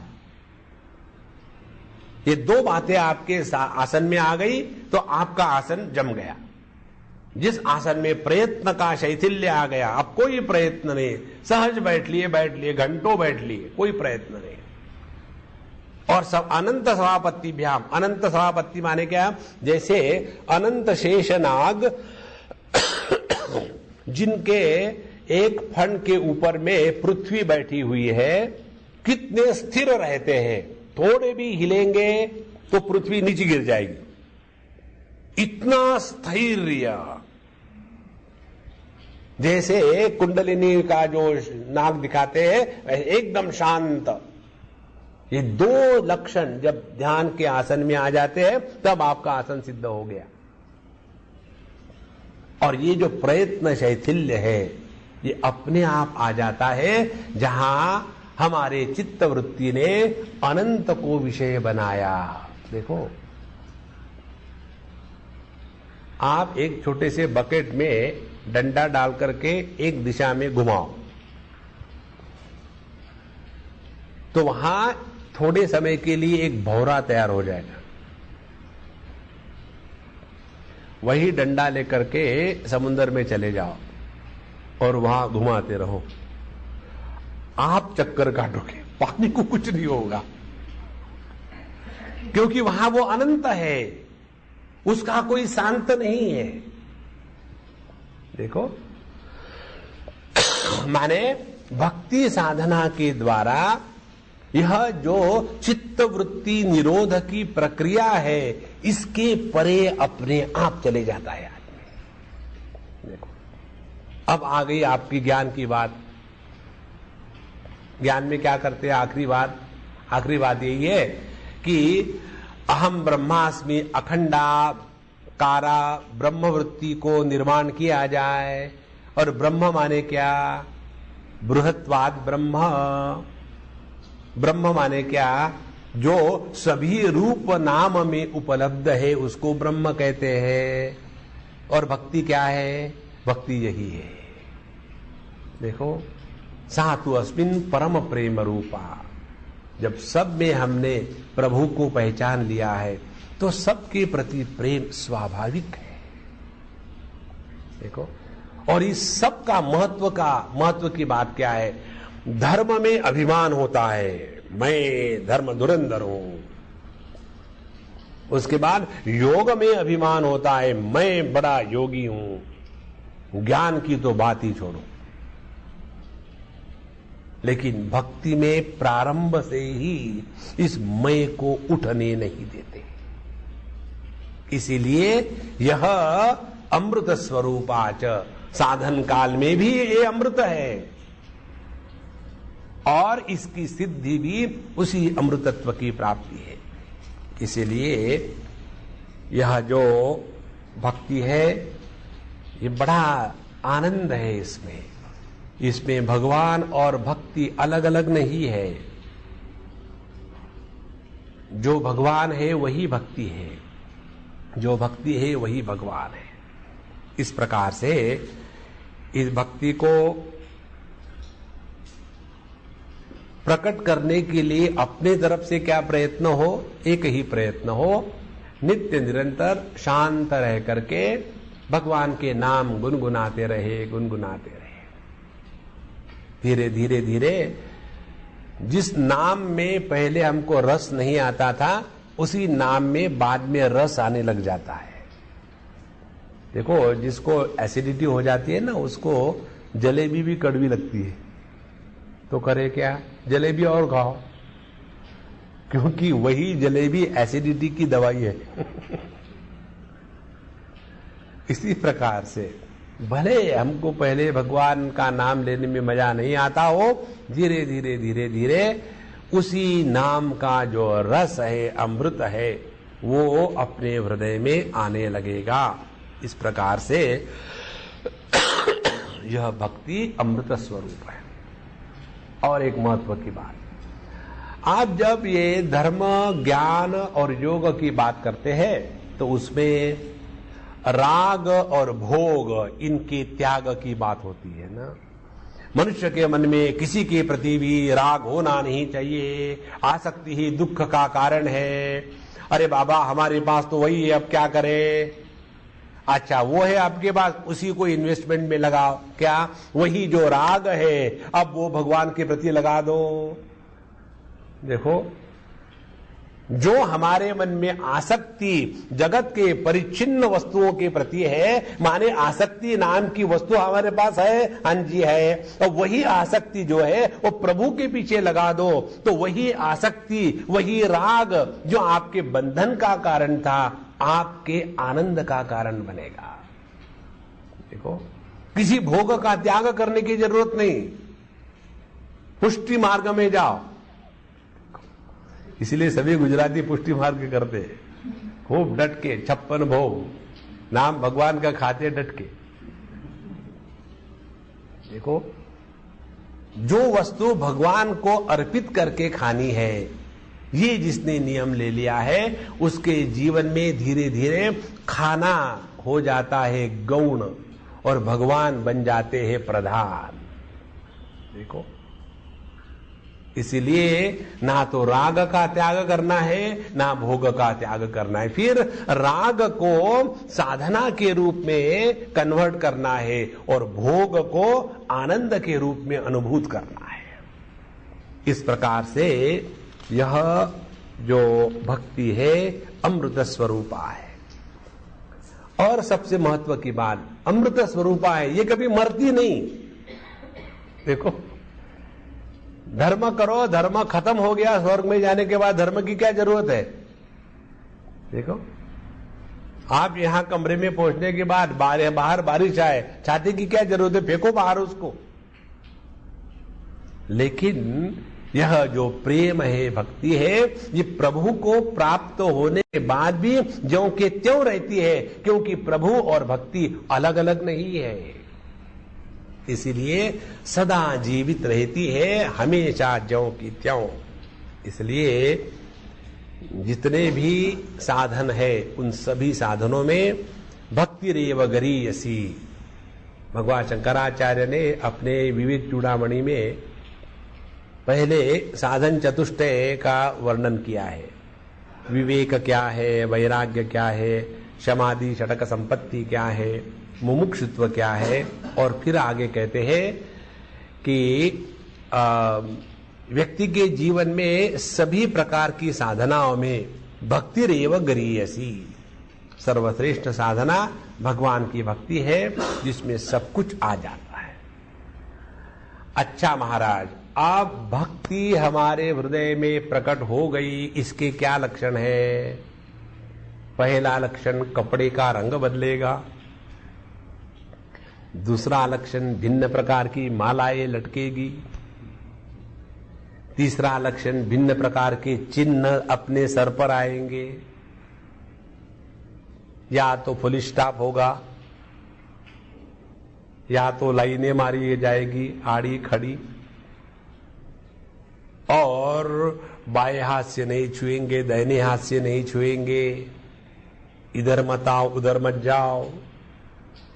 [SPEAKER 1] ये दो बातें आपके आसन में आ गई तो आपका आसन जम गया। जिस आसन में प्रयत्न का शैथिल्य आ गया, अब कोई प्रयत्न नहीं, सहज बैठ लिए घंटों बैठ लिए, कोई प्रयत्न नहीं। और सब अनंत समापत्तिभ्याम, अनंत समापत्ति माने क्या? जैसे अनंत शेषनाग जिनके एक फण के ऊपर में पृथ्वी बैठी हुई है, कितने स्थिर रहते हैं, थोड़े भी हिलेंगे तो पृथ्वी नीचे गिर जाएगी, इतना स्थैर्य। जैसे कुंडलिनी का जो नाग दिखाते हैं एकदम शांत। ये दो लक्षण जब ध्यान के आसन में आ जाते हैं तब आपका आसन सिद्ध हो गया। और ये जो प्रयत्न शैथिल्य है ये अपने आप आ जाता है जहां हमारे चित्त वृत्ति ने अनंत को विषय बनाया। देखो, आप एक छोटे से बकेट में डंडा डाल करके एक दिशा में घुमाओ तो वहां थोड़े समय के लिए एक भौरा तैयार हो जाएगा। वही डंडा लेकर के समुद्र में चले जाओ और वहां घुमाते रहो, आप चक्कर काटोगे, पानी को कुछ नहीं होगा, क्योंकि वहां वो अनंत है, उसका कोई शांत नहीं है। देखो, माने भक्ति साधना के द्वारा यह जो चित्त वृत्ति निरोध की प्रक्रिया है इसके परे अपने आप चले जाता है आदमी। देखो, अब आ गई आपकी ज्ञान की बात। ज्ञान में क्या करते हैं? आखिरी बात यही है कि अहम ब्रह्मास्मि अखंडाकारा ब्रह्मवृत्ति को निर्माण किया जाए। और ब्रह्म माने क्या? बृहत्वाद ब्रह्म। ब्रह्म माने क्या? जो सभी रूप नाम में उपलब्ध है उसको ब्रह्म कहते हैं। और भक्ति क्या है? भक्ति यही है। देखो, सातु अस्मिन परम प्रेम रूपा। जब सब में हमने प्रभु को पहचान लिया है तो सबके प्रति प्रेम स्वाभाविक है। देखो, और इस सब का महत्व की बात क्या है? धर्म में अभिमान होता है, मैं धर्म धुरंधर हूं। उसके बाद योग में अभिमान होता है, मैं बड़ा योगी हूं। ज्ञान की तो बात ही छोड़ो। लेकिन भक्ति में प्रारंभ से ही इस मैं को उठने नहीं देते। इसीलिए यह अमृत स्वरूपाच, साधन काल में भी ये अमृत है और इसकी सिद्धि भी उसी अमृतत्व की प्राप्ति है। इसीलिए यह जो भक्ति है ये बड़ा आनंद है। इसमें भगवान और भक्ति अलग अलग नहीं है। जो भगवान है वही भक्ति है, जो भक्ति है वही भगवान है। इस प्रकार से इस भक्ति को प्रकट करने के लिए अपने तरफ से क्या प्रयत्न हो? एक ही प्रयत्न हो, नित्य निरंतर शांत रह करके भगवान के नाम गुनगुनाते रहे। धीरे धीरे धीरे जिस नाम में पहले हमको रस नहीं आता था उसी नाम में बाद में रस आने लग जाता है। देखो, जिसको एसिडिटी हो जाती है ना, उसको जलेबी भी कड़वी लगती है, तो करे क्या? जलेबी और खाओ, क्योंकि वही जलेबी एसिडिटी की दवाई है। इसी प्रकार से भले हमको पहले भगवान का नाम लेने में मजा नहीं आता हो, धीरे धीरे उसी नाम का जो रस है, अमृत है, वो अपने हृदय में आने लगेगा। इस प्रकार से यह भक्ति अमृत स्वरूप है। और एक महत्व की बात, आप जब ये धर्म, ज्ञान और योग की बात करते हैं तो उसमें राग और भोग, इनके त्याग की बात होती है ना। मनुष्य के मन में किसी के प्रति भी राग होना नहीं चाहिए। आसक्ति ही दुख का कारण है। अरे बाबा, हमारे पास तो वही है, अब क्या करें? अच्छा, वो है आपके पास, उसी को इन्वेस्टमेंट में लगाओ। क्या? वही जो राग है, अब वो भगवान के प्रति लगा दो। देखो, जो हमारे मन में आसक्ति जगत के परिच्छिन्न वस्तुओं के प्रति है, माने आसक्ति नाम की वस्तु हमारे पास है, हाँ जी है, और वही आसक्ति जो है वो प्रभु के पीछे लगा दो, तो वही आसक्ति, वही राग जो आपके बंधन का कारण था, आपके आनंद का कारण बनेगा। देखो, किसी भोग का त्याग करने की जरूरत नहीं, पुष्टि मार्ग में जाओ। इसलिए सभी गुजराती पुष्टि मार्ग करते हैं, खूब डट के, 56 भोग, नाम भगवान का खाते डट के। देखो, जो वस्तु भगवान को अर्पित करके खानी है, ये जिसने नियम ले लिया है, उसके जीवन में धीरे धीरे खाना हो जाता है गौण और भगवान बन जाते हैं प्रधान। देखो, इसीलिए ना तो राग का त्याग करना है, ना भोग का त्याग करना है। फिर राग को साधना के रूप में कन्वर्ट करना है और भोग को आनंद के रूप में अनुभूत करना है। इस प्रकार से यह जो भक्ति है अमृत स्वरूपा है। और सबसे महत्व की बात, अमृत स्वरूपा है, ये कभी मरती नहीं। देखो, धर्म करो, धर्म खत्म हो गया, स्वर्ग में जाने के बाद धर्म की क्या जरूरत है? देखो, आप यहां कमरे में पहुंचने के बाद बाहर बारिश आए, छाती की क्या जरूरत है? फेंको बाहर उसको। लेकिन यह जो प्रेम है, भक्ति है, ये प्रभु को प्राप्त होने के बाद भी ज्यों के त्यों रहती है, क्योंकि प्रभु और भक्ति अलग अलग नहीं है। इसीलिए सदा जीवित रहती है, हमेशा ज्यों की त्यों। इसलिए जितने भी साधन है, उन सभी साधनों में भक्ति रेव गरीयसी। भगवान शंकराचार्य ने अपने विवेक चूड़ामणि में पहले साधन चतुष्टय का वर्णन किया है। विवेक क्या है, वैराग्य क्या है, समाधि षटक संपत्ति क्या है, मुमुक्षुत्व क्या है, और फिर आगे कहते हैं कि व्यक्ति के जीवन में सभी प्रकार की साधनाओं में भक्ति रेव गरीयसी। सर्वश्रेष्ठ साधना भगवान की भक्ति है, जिसमें सब कुछ आ जाता है। अच्छा महाराज, अब भक्ति हमारे हृदय में प्रकट हो गई, इसके क्या लक्षण है? पहला लक्षण, कपड़े का रंग बदलेगा। दूसरा लक्षण, भिन्न प्रकार की मालाएं लटकेगी। तीसरा लक्षण, भिन्न प्रकार के चिन्ह अपने सर पर आएंगे। या तो फुल स्टॉप होगा, या तो लाइनें मारी जाएगी आड़ी खड़ी, और बाएं हाथ से नहीं छुएंगे, दाहिने हाथ से नहीं छुएंगे, इधर मत आओ उधर मत जाओ।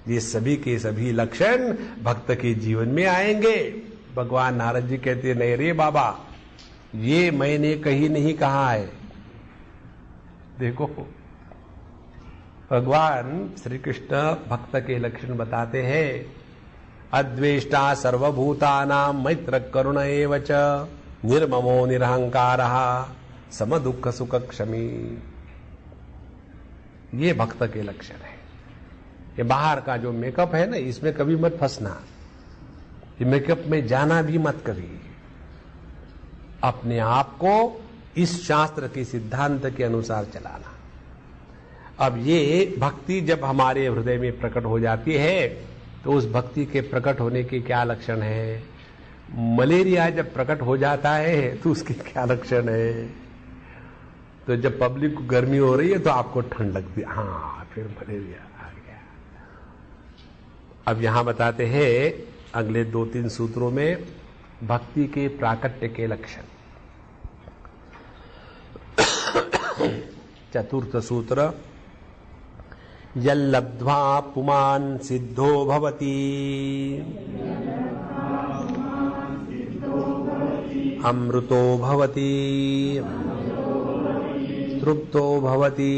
[SPEAKER 1] ये सभी के सभी लक्षण भक्त के जीवन में आएंगे। भगवान नारद जी कहते, नहीं रे बाबा, ये मैंने कहीं नहीं कहा है। देखो, भगवान श्री कृष्ण भक्त के लक्षण बताते हैं। अद्वेष्टा सर्वभूतानां मैत्र करुण एव च, निर्ममो निरहंकारः सम दुख सुख क्षमी। ये भक्त के लक्षण है। ये बाहर का जो मेकअप है ना, इसमें कभी मत फंसना। ये मेकअप में जाना भी मत कभी। अपने आप को इस शास्त्र के सिद्धांत के अनुसार चलाना। अब ये भक्ति जब हमारे हृदय में प्रकट हो जाती है, तो उस भक्ति के प्रकट होने के क्या लक्षण है? मलेरिया जब प्रकट हो जाता है तो उसके क्या लक्षण है? तो जब पब्लिक को गर्मी हो रही है तो आपको ठंड लगती है, हाँ फिर मलेरिया आ गया। अब यहां बताते हैं अगले 2-3 सूत्रों में भक्ति के प्राकट्य के लक्षण। चतुर्थ सूत्र, यल्लब्ध्वा पुमान् सिद्धो भवति अमृतो भवति तृप्तो भवति।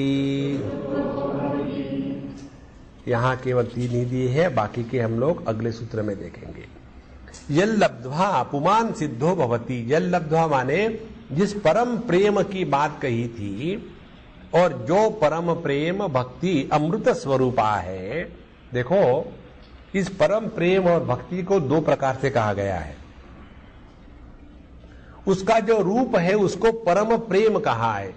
[SPEAKER 1] यहां केवल 3 ही दिए है, बाकी के हम लोग अगले सूत्र में देखेंगे। यल्लब्ध्वा पुमान् सिद्धो भवति। यल्लब्ध्वा माने जिस परम प्रेम की बात कही थी, और जो परम प्रेम भक्ति अमृत स्वरूपा है। देखो, इस परम प्रेम और भक्ति को 2 प्रकार से कहा गया है। उसका जो रूप है उसको परम प्रेम कहा है,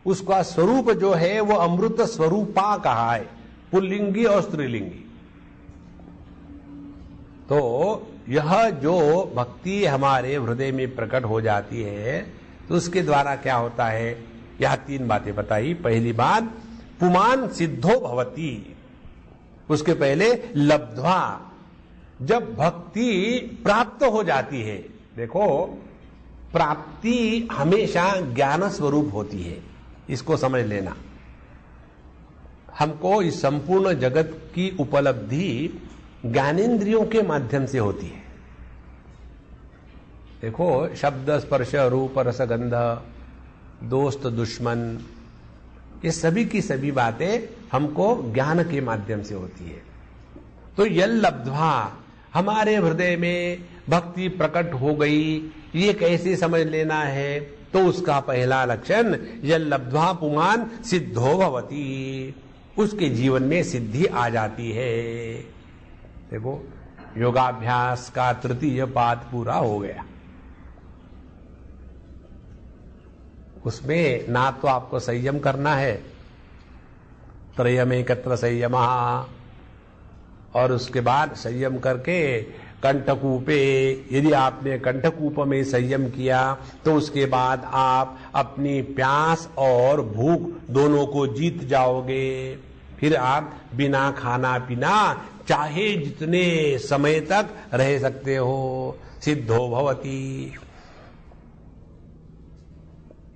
[SPEAKER 1] उसका स्वरूप जो है वो अमृत स्वरूपा कहा है, पुल्लिंगी और स्त्रीलिंगी। तो यह जो भक्ति हमारे हृदय में प्रकट हो जाती है, तो उसके द्वारा क्या होता है? यह 3 बातें बताई। पहली बात, पुमान् सिद्धो भवति। उसके पहले लब्ध्वा, जब भक्ति प्राप्त हो जाती है। देखो, प्राप्ति हमेशा ज्ञान स्वरूप होती है, इसको समझ लेना। हमको इस संपूर्ण जगत की उपलब्धि ज्ञानेंद्रियों के माध्यम से होती है। देखो, शब्द स्पर्श रूप रसगंध, दोस्त दुश्मन, ये सभी की सभी बातें हमको ज्ञान के माध्यम से होती है। तो यल्लब्ध्वा, हमारे हृदय में भक्ति प्रकट हो गई, ये कैसे समझ लेना है? तो उसका पहला लक्षण, यल्लब्ध्वा पुमान् सिद्धो भवति, उसके जीवन में सिद्धि आ जाती है। देखो, योगाभ्यास का 3य पाद पूरा हो गया। उसमें ना तो आपको संयम करना है, त्रयमेकत्र संयमः, और उसके बाद संयम करके कंठकूपे, यदि आपने कंठकूप में संयम किया तो उसके बाद आप अपनी प्यास और भूख दोनों को जीत जाओगे। फिर आप बिना खाना पीना चाहे जितने समय तक रह सकते हो। सिद्धो भवती।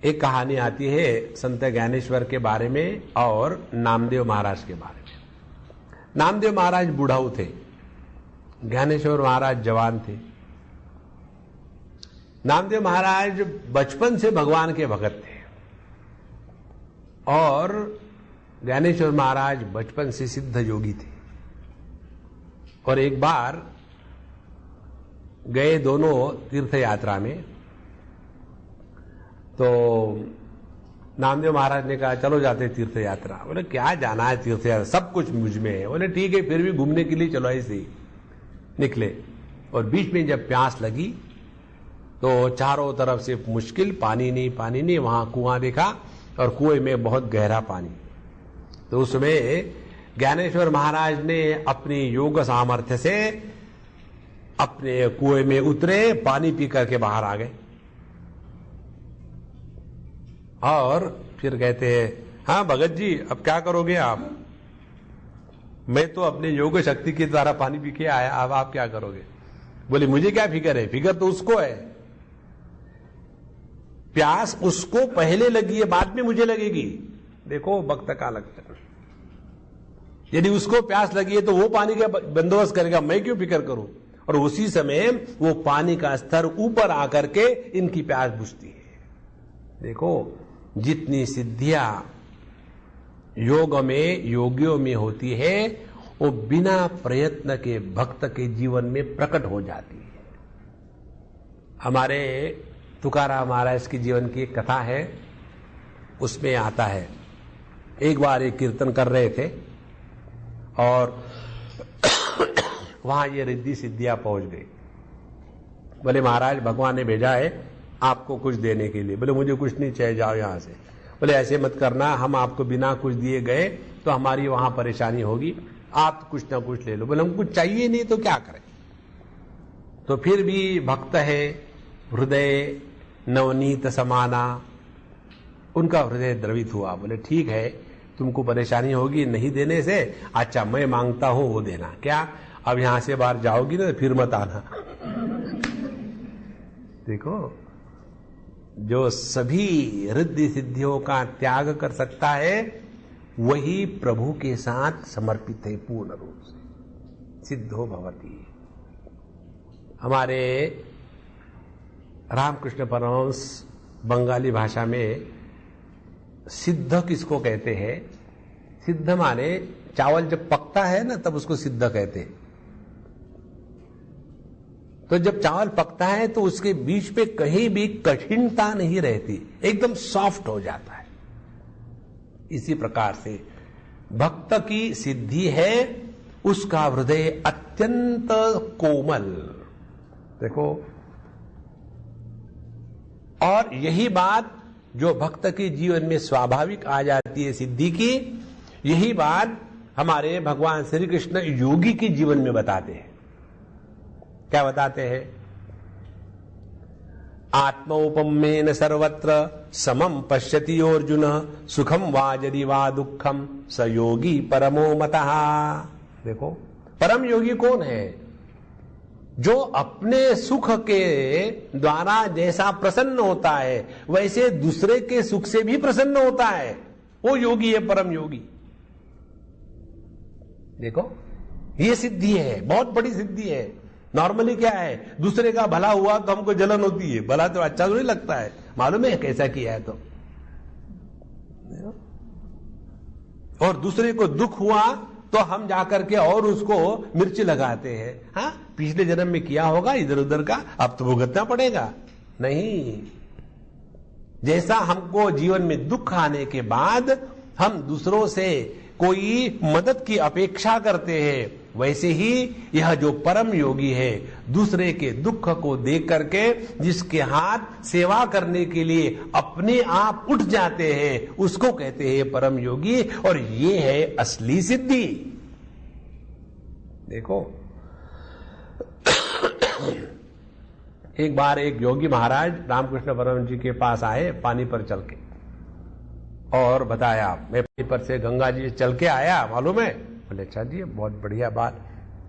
[SPEAKER 1] एक कहानी आती है संत ज्ञानेश्वर के बारे में और नामदेव महाराज के बारे में। नामदेव महाराज बुढ़ाऊ थे, ज्ञानेश्वर महाराज जवान थे। नामदेव महाराज बचपन से भगवान के भगत थे और ज्ञानेश्वर महाराज बचपन से सिद्ध योगी थे। और एक बार गए दोनों तीर्थ यात्रा में, तो नामदेव महाराज ने कहा चलो जाते तीर्थ यात्रा। बोले क्या जाना है तीर्थ यात्रा, सब कुछ मुझ में है। बोले ठीक है, फिर भी घूमने के लिए चलो। ऐसे ही निकले और बीच में जब प्यास लगी तो चारों तरफ से मुश्किल, पानी नहीं। वहां कुआं देखा और कुएं में बहुत गहरा पानी। तो उसमें ज्ञानेश्वर महाराज ने अपनी योग सामर्थ्य से अपने कुएं में उतरे, पानी पी करके बाहर आ गए और फिर कहते हैं हाँ भगत जी अब क्या करोगे आप? मैं तो अपने योग शक्ति के द्वारा पानी पी के आया, अब आप क्या करोगे? बोले मुझे क्या फिक्र है, फिक्र तो उसको है। प्यास उसको पहले लगी है, बाद में मुझे लगेगी। देखो वक्त का लगता है, यदि उसको प्यास लगी है तो वो पानी का बंदोबस्त करेगा, मैं क्यों फिक्र करूं? और उसी समय वो पानी का स्तर ऊपर आकर के इनकी प्यास बुझती है। देखो जितनी सिद्धियां योग में, योगियों में होती है, वो बिना प्रयत्न के भक्त के जीवन में प्रकट हो जाती है। हमारे तुकाराम महाराज के जीवन की एक कथा है, उसमें आता है एक बार एक कीर्तन कर रहे थे और वहां ये रिद्धि सिद्धियां पहुंच गई। बोले महाराज भगवान ने भेजा है आपको कुछ देने के लिए। बोले मुझे कुछ नहीं चाहिए, जाओ यहां से। बोले ऐसे मत करना, हम आपको बिना कुछ दिए गए तो हमारी वहां परेशानी होगी, आप कुछ ना कुछ ले लो। बोले हम कुछ चाहिए नहीं तो क्या करें? तो फिर भी भक्त है, हृदय नवनीत समाना, उनका हृदय द्रवित हुआ। बोले ठीक है, तुमको परेशानी होगी नहीं देने से, अच्छा मैं मांगता हूं वो देना। क्या? अब यहां से बाहर जाओगी ना फिर मत आना। देखो जो सभी रिद्धि सिद्धियों का त्याग कर सकता है वही प्रभु के साथ समर्पित है पूर्ण रूप से। सिद्धो भवती। हमारे रामकृष्ण परमहंस बंगाली भाषा में सिद्ध किसको कहते हैं? सिद्ध माने चावल जब पकता है ना तब उसको सिद्ध कहते हैं। तो जब चावल पकता है तो उसके बीच पे कहीं भी कठिनता नहीं रहती, एकदम सॉफ्ट हो जाता है। इसी प्रकार से भक्त की सिद्धि है उसका हृदय अत्यंत कोमल। देखो, और यही बात जो भक्त के जीवन में स्वाभाविक आ जाती है सिद्धि की, यही बात हमारे भगवान श्री कृष्ण योगी के जीवन में बताते हैं। क्या बताते हैं? आत्मौपम्येन सर्वत्र समम पश्यति अर्जुन, सुखम वा यदि वा दुखम स योगी परमो मतः। देखो परम योगी कौन है? जो अपने सुख के द्वारा जैसा प्रसन्न होता है वैसे दूसरे के सुख से भी प्रसन्न होता है, वो योगी है, परम योगी। देखो ये सिद्धि है, बहुत बड़ी सिद्धि है। नॉर्मली क्या है, दूसरे का भला हुआ तो हमको जलन होती है, भला तो अच्छा तो नहीं लगता है, मालूम है कैसा किया है तो। और दूसरे को दुख हुआ तो हम जाकर के और उसको मिर्च लगाते हैं। हाँ पिछले जन्म में किया होगा इधर उधर का, अब तो भुगतना पड़ेगा। नहीं, जैसा हमको जीवन में दुख आने के बाद हम दूसरों से कोई मदद की अपेक्षा करते हैं, वैसे ही यह जो परम योगी है दूसरे के दुख को देख करके जिसके हाथ सेवा करने के लिए अपने आप उठ जाते हैं उसको कहते हैं परम योगी। और ये है असली सिद्धि। देखो एक बार एक योगी महाराज रामकृष्ण परमहंस जी के पास आए पानी पर चल के, और बताया मैं पानी पर से गंगा जी चल के आया, मालूम है? बोले अच्छा जी, बहुत बढ़िया बात।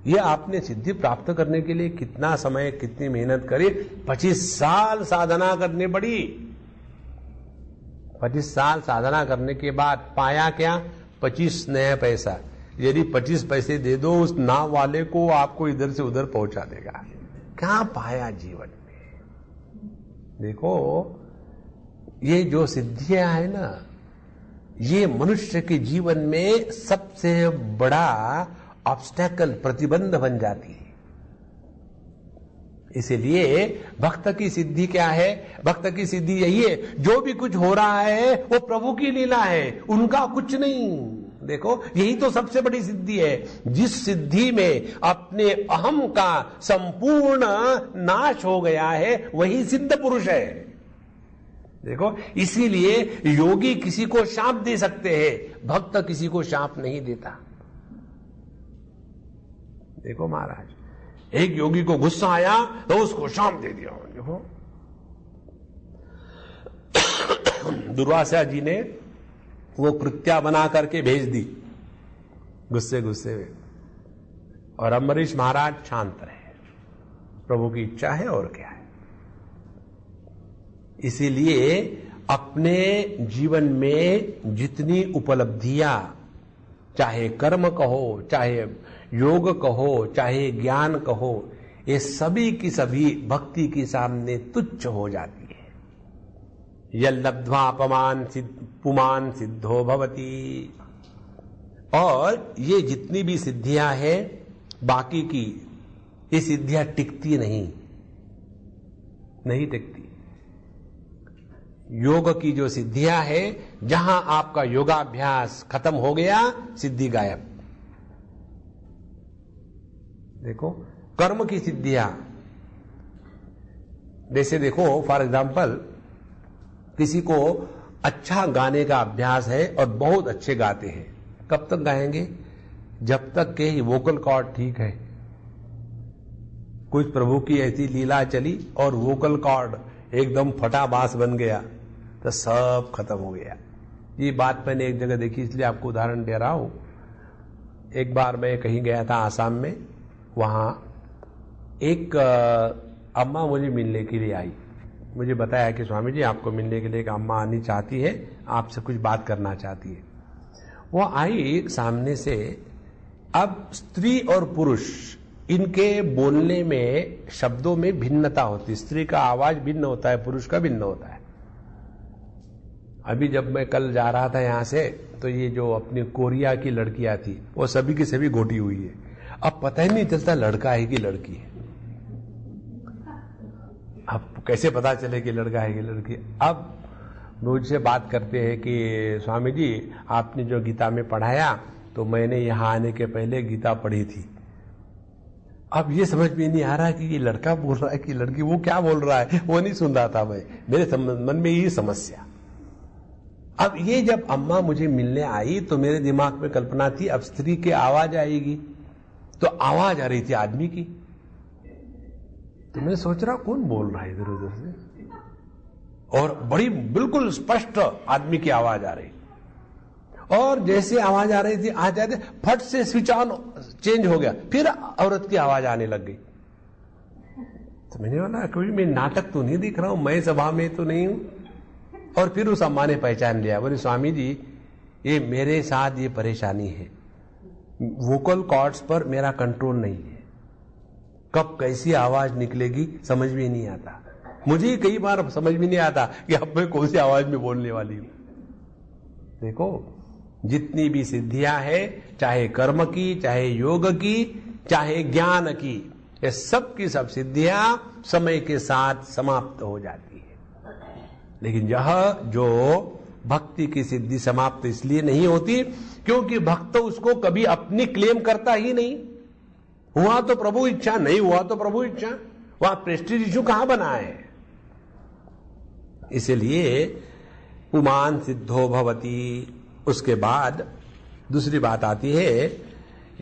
[SPEAKER 1] ये आपने सिद्धि प्राप्त करने के लिए कितना समय, कितनी मेहनत करी? 25 साल साधना करनी पड़ी। 25 साल साधना करने के बाद पाया क्या? 25 नया पैसा। यदि 25 पैसे दे दो उस नाव वाले को, आपको इधर से उधर पहुंचा देगा। क्या पाया जीवन में? देखो, ये जो सिद्धियां है ना, ये मनुष्य के जीवन में सबसे बड़ा ऑब्स्टेकल, प्रतिबंध बन जाती है। इसीलिए भक्त की सिद्धि क्या है? भक्त की सिद्धि यही है, जो भी कुछ हो रहा है वो प्रभु की लीला है, उनका कुछ नहीं। देखो, यही तो सबसे बड़ी सिद्धि है। जिस सिद्धि में अपने अहम का संपूर्ण नाश हो गया है, वही सिद्ध पुरुष है। देखो, इसीलिए योगी किसी को शाप दे सकते हैं, भक्त किसी को शाप नहीं देता। देखो महाराज, एक योगी को गुस्सा आया तो उसको शाप दे दिया। देखो, दुर्वासा जी ने वो कृत्या बना करके भेज दी गुस्से गुस्से में, और अम्बरीश महाराज शांत रहे। प्रभु की इच्छा है और क्या है। इसीलिए अपने जीवन में जितनी उपलब्धियां, चाहे कर्म कहो, चाहे योग कहो, चाहे ज्ञान कहो, ये सभी की सभी भक्ति के सामने तुच्छ हो जाती है। यल्लब्ध्वा पुमान सिद्धो भवति। और ये जितनी भी सिद्धियां हैं बाकी की, ये सिद्धियां टिकती नहीं टिकती। योग की जो सिद्धियां है, जहां आपका योगाभ्यास खत्म हो गया, सिद्धि गायब। देखो, कर्म की सिद्धियां, जैसे देखो फॉर एग्जाम्पल, किसी को अच्छा गाने का अभ्यास है और बहुत अच्छे गाते हैं, कब तक गाएंगे? जब तक के वोकल कॉर्ड ठीक है। कुछ प्रभु की ऐसी लीला चली और वोकल कॉर्ड एकदम फटा बांस बन गया तो सब खत्म हो गया। ये बात मैंने एक जगह देखी, इसलिए आपको उदाहरण दे रहा हूं। एक बार मैं कहीं गया था आसाम में, वहां एक अम्मा मुझे मिलने के लिए आई। मुझे बताया कि स्वामी जी, आपको मिलने के लिए एक अम्मा आनी चाहती है, आपसे कुछ बात करना चाहती है। वो आई सामने से। अब स्त्री और पुरुष, इनके बोलने में, शब्दों में भिन्नता होती है। स्त्री का आवाज भिन्न होता है, पुरुष का भिन्न होता है। अभी जब मैं कल जा रहा था यहां से, तो ये जो अपनी कोरिया की लड़कियां थी, वो सभी की सभी गोटी हुई है। अब पता ही नहीं चलता लड़का है कि लड़की है। अब कैसे पता चले कि लड़का है कि लड़की? अब मुझसे बात करते हैं कि स्वामी जी, आपने जो गीता में पढ़ाया, तो मैंने यहां आने के पहले गीता पढ़ी थी। अब ये समझ में नहीं आ रहा कि ये लड़का बोल रहा है कि लड़की। वो क्या बोल रहा है वो नहीं सुन रहा था मैं, मेरे मन में ये समस्या। अब ये जब अम्मा मुझे मिलने आई तो मेरे दिमाग में कल्पना थी, अब स्त्री की आवाज आएगी, तो आवाज आ रही थी आदमी की। तो मैं सोच रहा कौन बोल रहा है इधर उधर से, और बड़ी बिल्कुल स्पष्ट आदमी की आवाज आ रही। और जैसे आवाज आ रही थी, आ जाते फट से स्विच ऑन चेंज हो गया, फिर औरत की आवाज आने लग गई। तो मैंने बोला, कोई मैं नाटक तो नहीं दिख रहा हूं, मैं सभा में तो नहीं हूं। और फिर उस अम्मा ने पहचान लिया, बोले स्वामी जी, ये मेरे साथ ये परेशानी है, वोकल कॉर्ड्स पर मेरा कंट्रोल नहीं है, कब कैसी आवाज निकलेगी समझ में नहीं आता। मुझे कई बार समझ में नहीं आता कि अब मैं कौन सी आवाज में बोलने वाली हूं। देखो, जितनी भी सिद्धियां हैं, चाहे कर्म की, चाहे योग की, चाहे ज्ञान की, ये सब की सब सिद्धियां समय के साथ समाप्त हो जाती है। लेकिन यह जो भक्ति की सिद्धि समाप्त इसलिए नहीं होती क्योंकि भक्त उसको कभी अपनी क्लेम करता ही नहीं। हुआ तो प्रभु इच्छा, नहीं हुआ तो प्रभु इच्छा, वहां प्रेस्टीज इशू कहां बना है। इसलिए पुमान सिद्धो भवति। उसके बाद दूसरी बात आती है,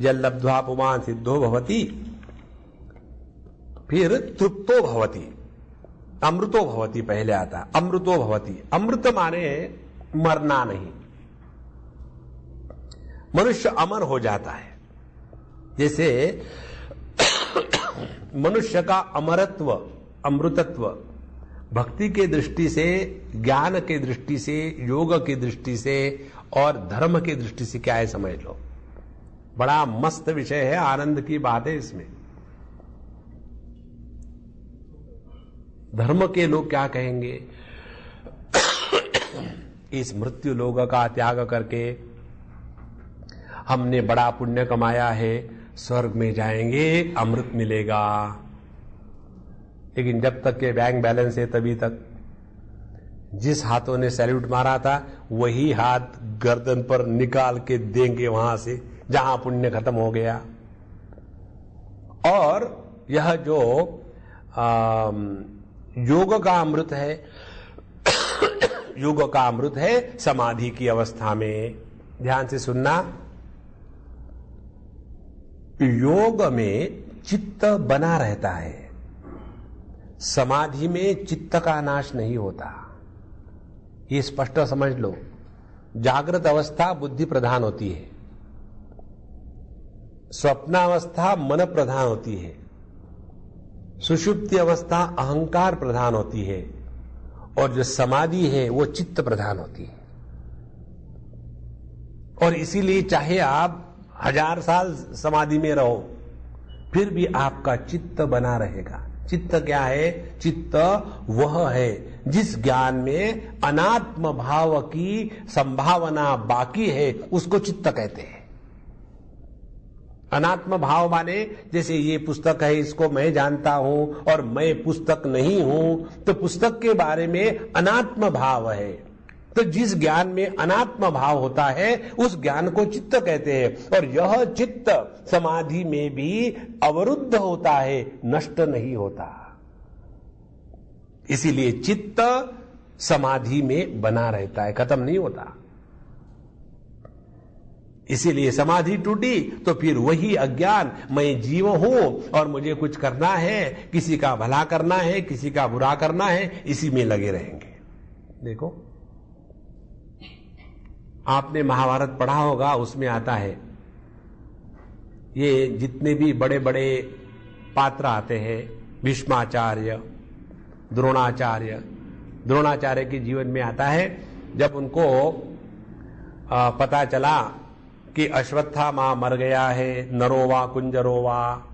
[SPEAKER 1] यल्लब्ध्वा पुमान सिद्धो भवति। फिर तृप्तो भवति, अमृतो भवति पहले आता, अमृतो भवति। अमृत माने मरना नहीं, मनुष्य अमर हो जाता है। जैसे मनुष्य का अमरत्व, अमृतत्व भक्ति के दृष्टि से, ज्ञान के दृष्टि से, योग की दृष्टि से और धर्म की दृष्टि से क्या है समझ लो। बड़ा मस्त विषय है, आनंद की बात है इसमें। धर्म के लोग क्या कहेंगे, इस मृत्यु लोक का त्याग करके हमने बड़ा पुण्य कमाया है, स्वर्ग में जाएंगे, अमृत मिलेगा। लेकिन जब तक के बैंक बैलेंस है तभी तक। जिस हाथों ने सैल्यूट मारा था वही हाथ गर्दन पर निकाल के देंगे वहां से जहां पुण्य खत्म हो गया। और यह जो योग का अमृत है, योग का अमृत है समाधि की अवस्था में। ध्यान से सुनना, योग में चित्त बना रहता है, समाधि में चित्त का नाश नहीं होता। ये स्पष्ट समझ लो। जागृत अवस्था बुद्धि प्रधान होती है, स्वप्नावस्था मन प्रधान होती है, सुषुप्ति अवस्था अहंकार प्रधान होती है, और जो समाधि है वो चित्त प्रधान होती है। और इसीलिए चाहे आप 1000 साल समाधि में रहो फिर भी आपका चित्त बना रहेगा। चित्त क्या है? चित्त वह है जिस ज्ञान में अनात्म भाव की संभावना बाकी है, उसको चित्त कहते हैं। अनात्म भाव माने जैसे ये पुस्तक है, इसको मैं जानता हूं और मैं पुस्तक नहीं हूं, तो पुस्तक के बारे में अनात्म भाव है। तो जिस ज्ञान में अनात्म भाव होता है उस ज्ञान को चित्त कहते हैं। और यह चित्त समाधि में भी अवरुद्ध होता है, नष्ट नहीं होता। इसीलिए चित्त समाधि में बना रहता है, खत्म नहीं होता। इसीलिए समाधि टूटी तो फिर वही अज्ञान, मैं जीव हूं और मुझे कुछ करना है, किसी का भला करना है, किसी का बुरा करना है, इसी में लगे रहेंगे। देखो, आपने महाभारत पढ़ा होगा, उसमें आता है ये जितने भी बड़े बड़े पात्र आते हैं, भीष्माचार्य, द्रोणाचार्य के जीवन में आता है, जब उनको पता चला कि अश्वत्थामा मर गया है, नरोवा कुंजरोवा,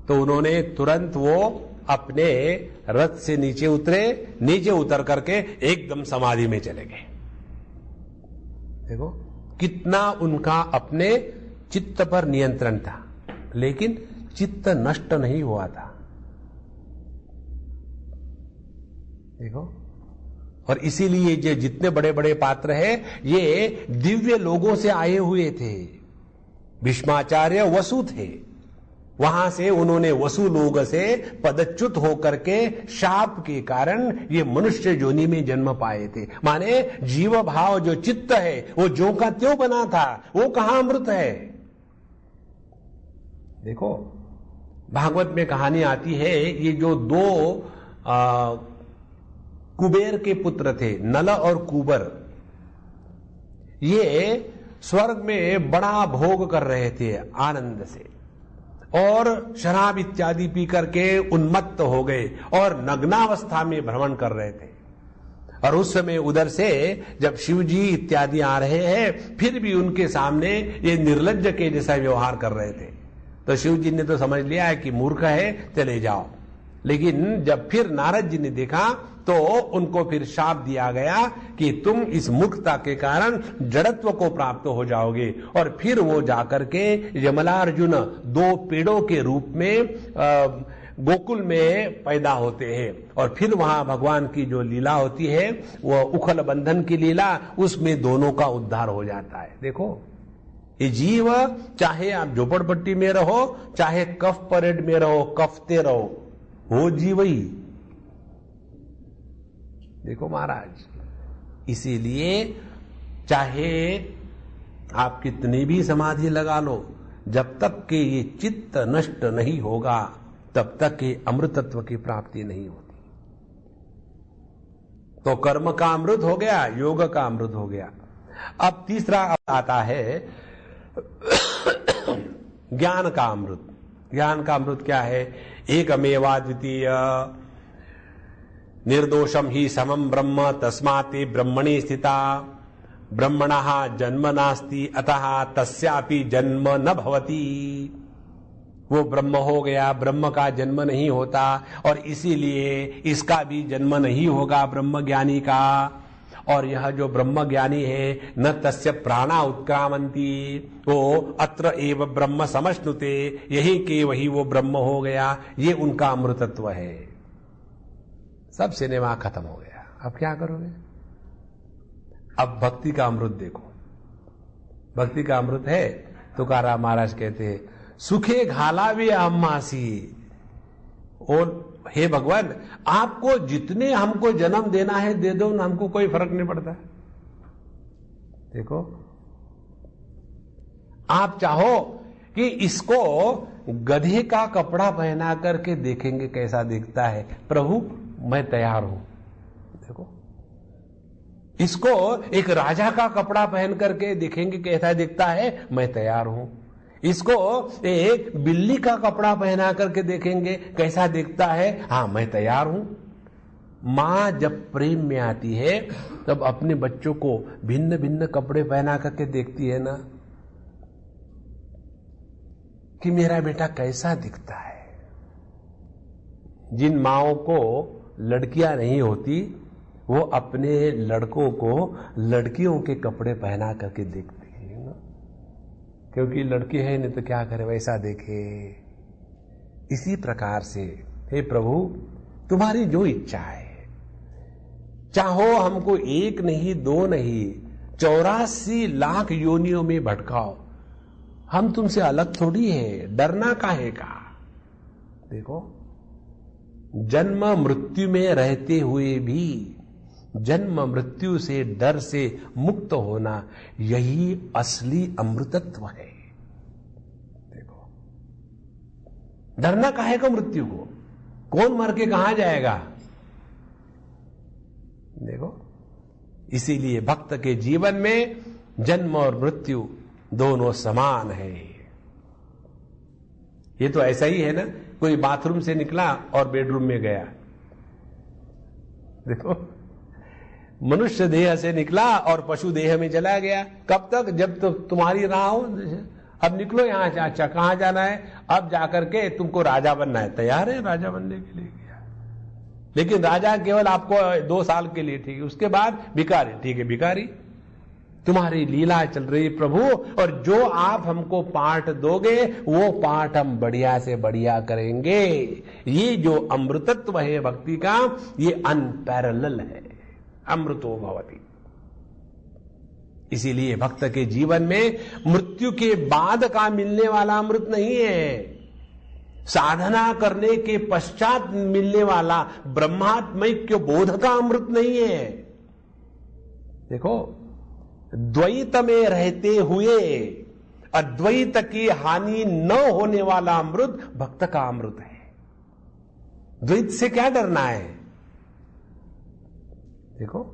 [SPEAKER 1] तो उन्होंने तुरंत वो अपने रथ से नीचे उतरे, नीचे उतर करके एकदम समाधि में चले गए। देखो कितना उनका अपने चित्त पर नियंत्रण था, लेकिन चित्त नष्ट नहीं हुआ था। देखो, और इसीलिए जो जितने बड़े बड़े पात्र हैं ये दिव्य लोगों से आए हुए थे। भीष्माचार्य वसु थे, वहां से उन्होंने वसु लोग से पदच्युत होकर के शाप के कारण ये मनुष्य योनि में जन्म पाए थे। माने जीव भाव जो चित्त है वो ज्यों का त्यों बना था, वो कहां अमृत है। देखो, भागवत में कहानी आती है, ये जो दो कुबेर के पुत्र थे, नल और कुबर, ये स्वर्ग में बड़ा भोग कर रहे थे आनंद से, और शराब इत्यादि पी करके उन्मत्त हो गए और नग्नावस्था में भ्रमण कर रहे थे। और उस समय उधर से जब शिव जी इत्यादि आ रहे हैं, फिर भी उनके सामने ये निर्लज्ज के जैसा व्यवहार कर रहे थे। तो शिव जी ने तो समझ लिया है कि मूर्ख है, चले जाओ। लेकिन जब फिर नारद जी ने देखा तो उनको फिर शाप दिया गया कि तुम इस मूर्खता के कारण जड़त्व को प्राप्त हो जाओगे। और फिर वो जाकर के यमलार्जुन 2 पेड़ों के रूप में गोकुल में पैदा होते हैं। और फिर वहां भगवान की जो लीला होती है वो उखल बंधन की लीला, उसमें दोनों का उद्धार हो जाता है। देखो, ये जीव चाहे आप झोपड़पट्टी में रहो, चाहे कफ परेड में रहो, कफते रहो, वो जीव ही। देखो महाराज, इसीलिए चाहे आप कितनी भी समाधि लगा लो, जब तक कि ये चित्त नष्ट नहीं होगा तब तक कि अमृतत्व की प्राप्ति नहीं होती। तो कर्म का अमृत हो गया, योग का अमृत हो गया। अब तीसरा आता है ज्ञान का अमृत। ज्ञान का अमृत क्या है? एकमेवा द्वितीय निर्दोषम ही समम ब्रह्म तस्माति ब्रह्मणि स्थिता ब्रह्मणः जन्म नास्ति अतः तस्यापि जन्म न भवति। वो ब्रह्म हो गया, ब्रह्म का जन्म नहीं होता और इसीलिए इसका भी जन्म नहीं होगा ब्रह्म ज्ञानी का। और यह जो ब्रह्म ज्ञानी है न तस्य प्राणा उत्क्रामंती, वो अत्र एव ब्रह्म समश्नुते, यही के वही वो ब्रह्म हो गया। ये उनका अमृतत्व है। सब सिनेमा खत्म हो गया, अब क्या करोगे? अब भक्ति का अमृत देखो। भक्ति का अमृत है, तुकाराम महाराज कहते हैं सुखे घालावे अम्मासी। और हे भगवान, आपको जितने हमको जन्म देना है दे दो ना, हमको कोई फर्क नहीं पड़ता। देखो, आप चाहो कि इसको गधे का कपड़ा पहना करके देखेंगे कैसा दिखता है, प्रभु मैं तैयार हूं। देखो, इसको एक राजा का कपड़ा पहन करके देखेंगे कैसा दिखता है, मैं तैयार हूं। इसको एक बिल्ली का कपड़ा पहना करके देखेंगे कैसा दिखता है, हां मैं तैयार हूं। मां जब प्रेम में आती है तब अपने बच्चों को भिन्न भिन्न कपड़े पहना करके देखती है ना, कि मेरा बेटा कैसा दिखता है। जिन माओं को लड़कियां नहीं होती वो अपने लड़कों को लड़कियों के कपड़े पहना करके देखती है ना, क्योंकि लड़की है नहीं तो क्या करे, वैसा देखे। इसी प्रकार से हे प्रभु तुम्हारी जो इच्छा है, चाहो हमको एक नहीं दो नहीं 84 लाख योनियों में भटकाओ, हम तुमसे अलग थोड़ी है, डरना काहे का। देखो, जन्म मृत्यु में रहते हुए भी जन्म मृत्यु से डर से मुक्त होना, यही असली अमृतत्व है। देखो, डरना काहे को मृत्यु को, कौन मर के कहां जाएगा। देखो, इसीलिए भक्त के जीवन में जन्म और मृत्यु दोनों समान है। ये तो ऐसा ही है ना, कोई बाथरूम से निकला और बेडरूम में गया। देखो, मनुष्य देह से निकला और पशु देह में चला गया। कब तक? जब तो तुम्हारी राह हो। अब निकलो यहां से, अच्छा कहां जाना है, अब जाकर के तुमको राजा बनना है, तैयार है राजा बनने के लिए गया। लेकिन राजा केवल आपको 2 साल के लिए, ठीक है, उसके बाद भिखारी, ठीक है भिखारी। तुम्हारी लीला चल रही प्रभु, और जो आप हमको पाठ दोगे वो पाठ हम बढ़िया से बढ़िया करेंगे। ये जो अमृतत्व है भक्ति का, ये अनपैरेलल है, अमृतो भवति। इसीलिए भक्त के जीवन में मृत्यु के बाद का मिलने वाला अमृत नहीं है, साधना करने के पश्चात मिलने वाला ब्रह्मात्मैक्य बोध का अमृत नहीं है। देखो, द्वैत में रहते हुए अद्वैत की हानि न होने वाला अमृत भक्त का अमृत है। द्वैत से क्या डरना है। देखो,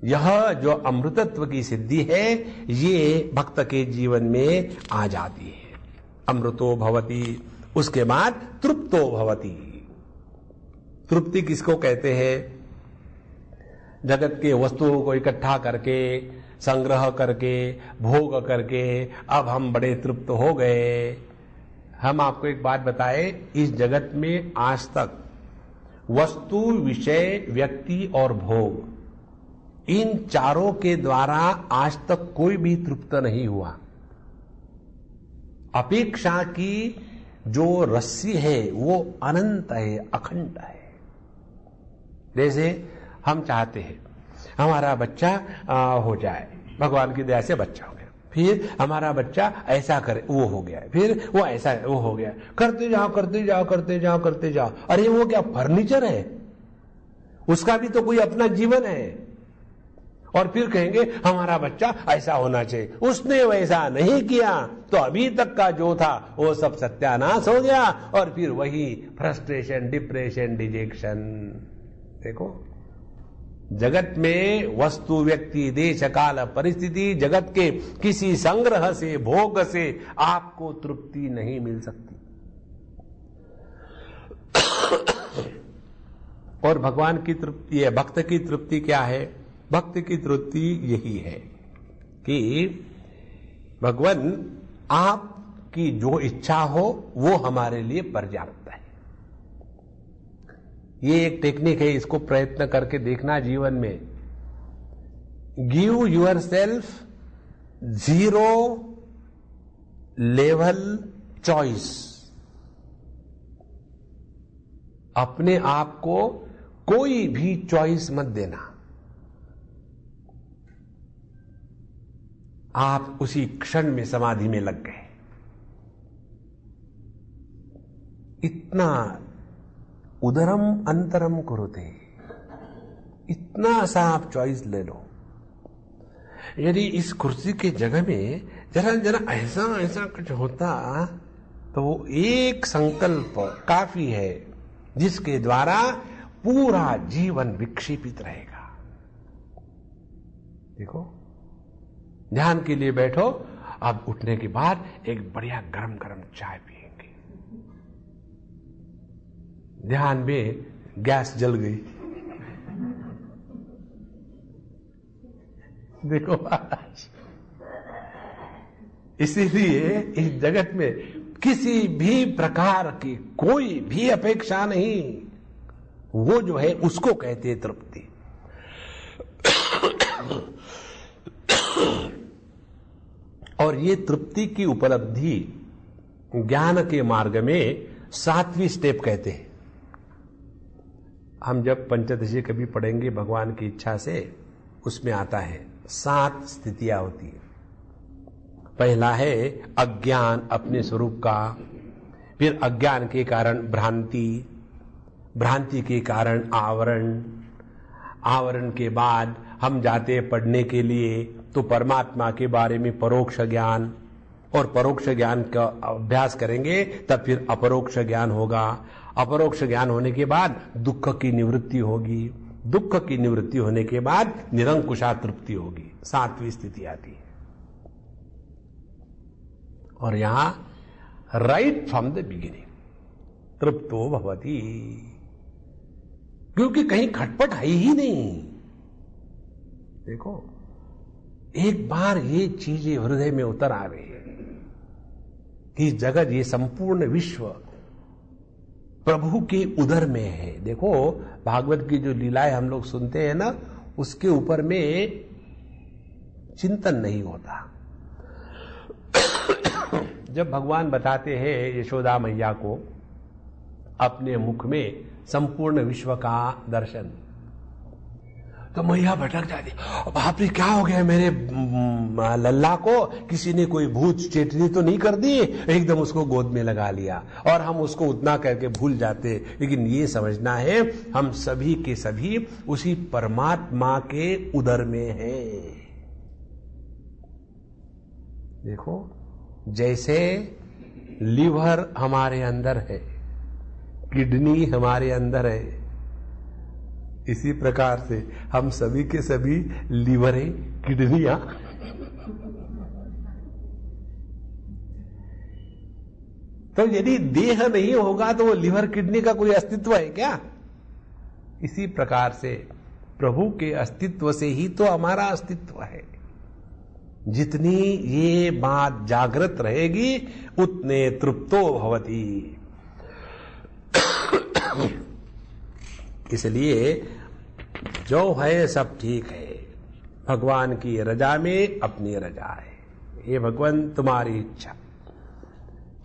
[SPEAKER 1] यह जो अमृतत्व की सिद्धि है, ये भक्त के जीवन में आ जाती है। अमृतो भवति, उसके बाद तृप्तो भवति। तृप्ति किसको कहते हैं? जगत के वस्तुओं को इकट्ठा करके, संग्रह करके, भोग करके अब हम बड़े तृप्त हो गए। हम आपको एक बात बताए, इस जगत में आज तक वस्तु, विषय, व्यक्ति और भोग, इन चारों के द्वारा आज तक कोई भी तृप्त नहीं हुआ। अपेक्षा की जो रस्सी है वो अनंत है, अखंड है। जैसे हम चाहते हैं हमारा बच्चा हो जाए, भगवान की दया से बच्चा हो गया, फिर हमारा बच्चा ऐसा करे, वो हो गया, फिर वो ऐसा, वो हो गया, करते जाओ करते जाओ करते जाओ करते जाओ। अरे वो क्या फर्नीचर है? उसका भी तो कोई अपना जीवन है, और फिर कहेंगे हमारा बच्चा ऐसा होना चाहिए, उसने वैसा नहीं किया तो अभी तक का जो था वो सब सत्यानाश हो गया, और फिर वही फ्रस्ट्रेशन, डिप्रेशन, डिजेक्शन। देखो, जगत में वस्तु, व्यक्ति, देश, काल, परिस्थिति, जगत के किसी संग्रह से, भोग से आपको तृप्ति नहीं मिल सकती। और भगवान की तृप्ति है, भक्त की तृप्ति क्या है? भक्त की तृप्ति यही है कि भगवान आपकी जो इच्छा हो वो हमारे लिए पर्याप्त है। ये एक टेक्निक है, इसको प्रयत्न करके देखना जीवन में। Give yourself 0 level choice. अपने आप को कोई भी चॉइस मत देना। आप उसी क्षण में समाधि में लग गए। इतना उदरम अंतरम कुरुते, इतना सा आप चॉइस ले लो। यदि इस कुर्सी के जगह में जरा जरा ऐसा ऐसा कुछ होता तो एक संकल्प काफी है जिसके द्वारा पूरा जीवन विक्षेपित रहेगा। देखो, ध्यान के लिए बैठो, अब उठने के बाद एक बढ़िया गरम गरम चाय पिएंगे। ध्यान में गैस जल गई। देखो, इसीलिए इस जगत में किसी भी प्रकार की कोई भी अपेक्षा नहीं। वो जो है उसको कहते हैं तृप्ति। और ये तृप्ति की उपलब्धि ज्ञान के मार्ग में 7वीं स्टेप कहते हैं। हम जब पंचदशी कभी पढ़ेंगे भगवान की इच्छा से, उसमें आता है 7 स्थितियां होती है। पहला है अज्ञान अपने स्वरूप का, फिर अज्ञान के कारण भ्रांति, भ्रांति के कारण आवरण, आवरण के बाद हम जाते हैं पढ़ने के लिए तो परमात्मा के बारे में परोक्ष ज्ञान, और परोक्ष ज्ञान का अभ्यास करेंगे तब फिर अपरोक्ष ज्ञान होगा। अपरोक्ष ज्ञान होने के बाद दुख की निवृत्ति होगी, दुख की निवृत्ति होने के बाद निरंकुशा तृप्ति होगी। 7वीं स्थिति आती है। और यहां राइट फ्रॉम द बिगिनिंग तृप्तो भवति, क्योंकि कहीं खटपट है ही नहीं। देखो, एक बार ये चीजें हृदय में उतर आ गई कि जगत, ये संपूर्ण विश्व प्रभु के उदर में है। देखो, भागवत की जो लीलाएं हम लोग सुनते हैं ना, उसके ऊपर में चिंतन नहीं होता। जब भगवान बताते हैं यशोदा मैया को अपने मुख में संपूर्ण विश्व का दर्शन, तो मैया भटक जाती, बाप रे क्या हो गया मेरे लल्ला को, किसी ने कोई भूत चेटनी तो नहीं कर दी, एकदम उसको गोद में लगा लिया। और हम उसको उतना करके भूल जाते। लेकिन ये समझना है हम सभी के सभी उसी परमात्मा के उदर में हैं। देखो, जैसे लीवर हमारे अंदर है, किडनी हमारे अंदर है, इसी प्रकार से हम सभी के सभी लीवरें, किडनियां तो यदि देह नहीं होगा तो वो लीवर किडनी का कोई अस्तित्व है क्या? इसी प्रकार से प्रभु के अस्तित्व से ही तो हमारा अस्तित्व है। जितनी ये बात जागृत रहेगी उतने तृप्तो भवति। इसलिए जो है सब ठीक है, भगवान की रजा में अपनी रजा है। ये भगवान तुम्हारी इच्छा।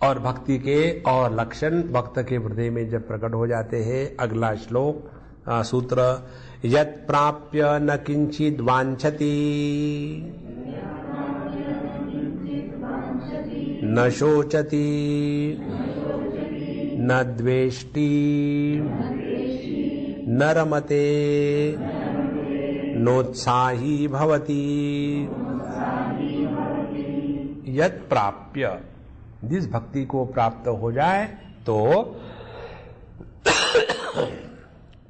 [SPEAKER 1] और भक्ति के और लक्षण भक्त के हृदय में जब प्रकट हो जाते हैं, अगला श्लोक सूत्र, यत् प्राप्य न किंचित वांछति न शोचति न द्वेष्टि न रमते नोत्साही भवति। यत् प्राप्य, जिस भक्ति को प्राप्त हो जाए तो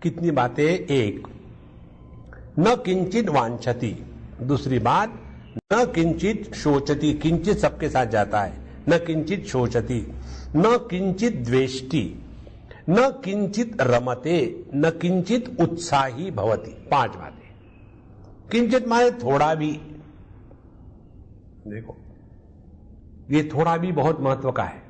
[SPEAKER 1] कितनी बातें, एक, न किंचित वांछति, दूसरी बात न किंचित शोचति, किंचित सबके साथ जाता है, न किंचित शोचति, न किंचित द्वेष्टि, न किंचित रमते, न किंचित उत्साही भवति। 5 बातें। किंचित माने थोड़ा भी, देखो ये थोड़ा भी बहुत महत्व का है।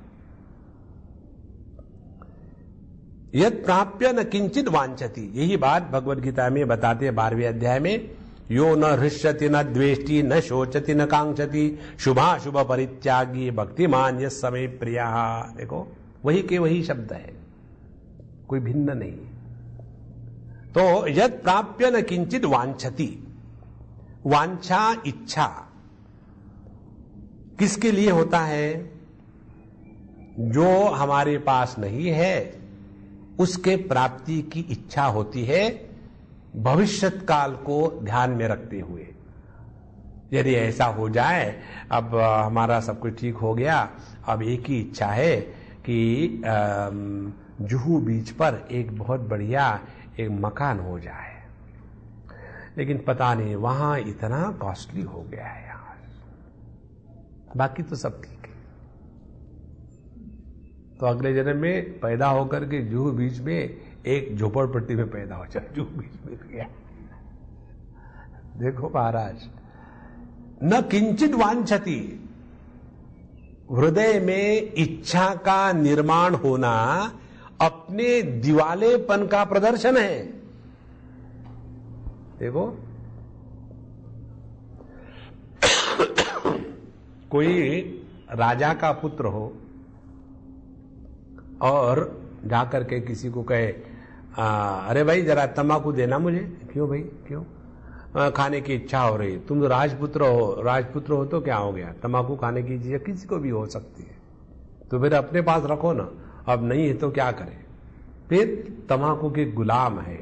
[SPEAKER 1] यत् प्राप्य न किंचित वांछति, यही बात भगवद गीता में बताते हैं 12वें अध्याय में, यो न हृष्यति न द्वेष्टि न शोचति न कांक्षति शुभाशुभ परित्यागी भक्तिमान यः समे प्रियः। देखो वही के वही शब्द है, कोई भिन्न नहीं। तो यत् प्राप्य न किंचित वांछति, वांछा इच्छा किसके लिए होता है? जो हमारे पास नहीं है उसके प्राप्ति की इच्छा होती है, भविष्यत काल को ध्यान में रखते हुए। यदि ऐसा हो जाए, अब हमारा सब कुछ ठीक हो गया, अब एक ही इच्छा है कि जुहू बीच पर एक बहुत बढ़िया एक मकान हो जाए, लेकिन पता नहीं वहां इतना कॉस्टली हो गया है यार, बाकी तो सब ठीक है। तो अगले जन्म में पैदा होकर के जुहू बीच में एक झोपड़पट्टी में पैदा हो जाए, जुहू बीच में गया। देखो महाराज, न किंचित वांछति, हृदय में इच्छा का निर्माण होना अपने दिवालेपन का प्रदर्शन है। देखो कोई राजा का पुत्र हो और जाकर के किसी को कहे, अरे भाई जरा तंबाकू देना मुझे। क्यों भाई, क्यों? खाने की इच्छा हो रही। तुम राजपुत्र हो, राजपुत्र हो तो क्या हो गया, तंबाकू खाने की चीज किसी को भी हो सकती है, तो फिर अपने पास रखो ना। अब नहीं है तो क्या करें, फिर तंबाकू के गुलाम है।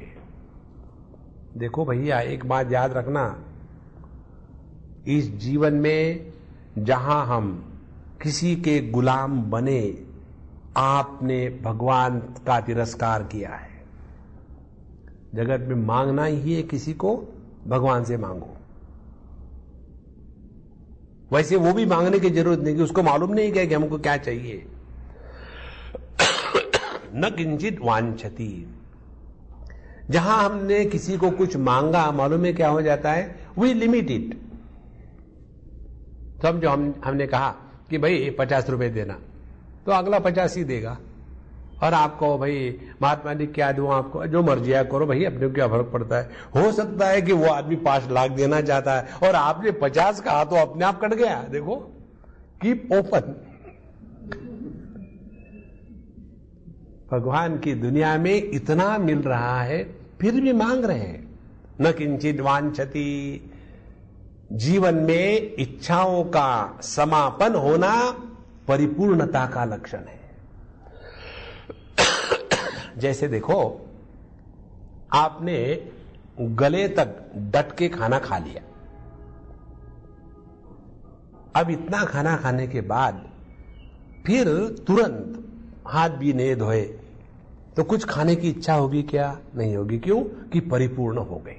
[SPEAKER 1] देखो भैया एक बात याद रखना, इस जीवन में जहां हम किसी के गुलाम बने, आपने भगवान का तिरस्कार किया है। जगत में मांगना ही है किसी को, भगवान से मांगो। वैसे वो भी मांगने की जरूरत नहीं कि उसको मालूम नहीं क्या कि हमको क्या चाहिए। न किंचित वांछति, जहां हमने किसी को कुछ मांगा, मालूम है क्या हो जाता है, वी लिमिट इट। समझो हमने कहा कि भाई 50 रुपए देना, तो अगला 50 ही देगा। और आपको भाई महात्मा जी क्या दूं आपको, जो मर्जी है करो भाई, अपने को क्या फर्क पड़ता है। हो सकता है कि वो आदमी 5 लाख देना चाहता है और आपने 50 कहा तो अपने आप कट गया। देखो कीप ओपन। भगवान की दुनिया में इतना मिल रहा है फिर भी मांग रहे हैं। न किंचित वांछति, जीवन में इच्छाओं का समापन होना परिपूर्णता का लक्षण है। जैसे देखो आपने गले तक डट के खाना खा लिया, अब इतना खाना खाने के बाद फिर तुरंत हाथ भी नहीं धोए तो कुछ खाने की इच्छा होगी क्या? नहीं होगी। क्यों? कि परिपूर्ण हो गए।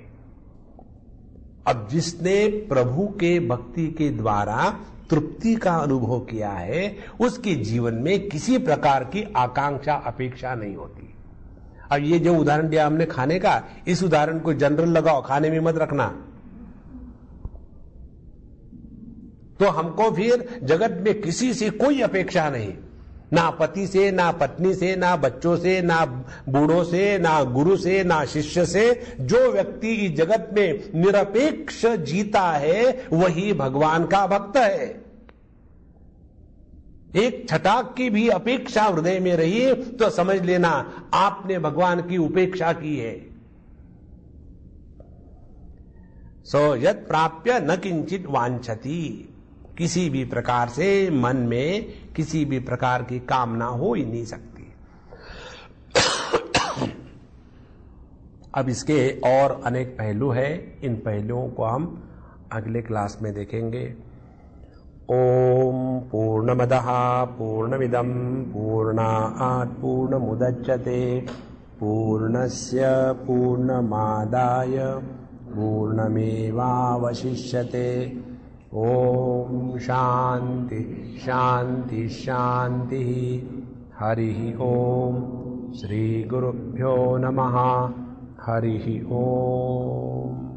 [SPEAKER 1] अब जिसने प्रभु के भक्ति के द्वारा तृप्ति का अनुभव किया है, उसके जीवन में किसी प्रकार की आकांक्षा अपेक्षा नहीं होती। अब ये जो उदाहरण दिया हमने खाने का, इस उदाहरण को जनरल लगाओ, खाने में मत रखना। तो हमको फिर जगत में किसी से कोई अपेक्षा नहीं, ना पति से, ना पत्नी से, ना बच्चों से, ना बूढ़ों से, ना गुरु से, ना शिष्य से। जो व्यक्ति इस जगत में निरपेक्ष जीता है वही भगवान का भक्त है। एक छटाक की भी अपेक्षा हृदय में रही तो समझ लेना आपने भगवान की उपेक्षा की है। सो यत् प्राप्य न किंचित वांछति, किसी भी प्रकार से मन में किसी भी प्रकार की कामना हो ही नहीं सकती। अब इसके और अनेक पहलू है, इन पहलुओं को हम अगले क्लास में देखेंगे। ओम पूर्णमदः पूर्णमिदं पूर्णात् पूर्णमुदच्यते पूर्णस्य पूर्णमादाय पूर्णमेवावशिष्यते। ओम शांति शांति शांति। हरि ओम। श्री गुरुभ्यो नमः। हरि ओम।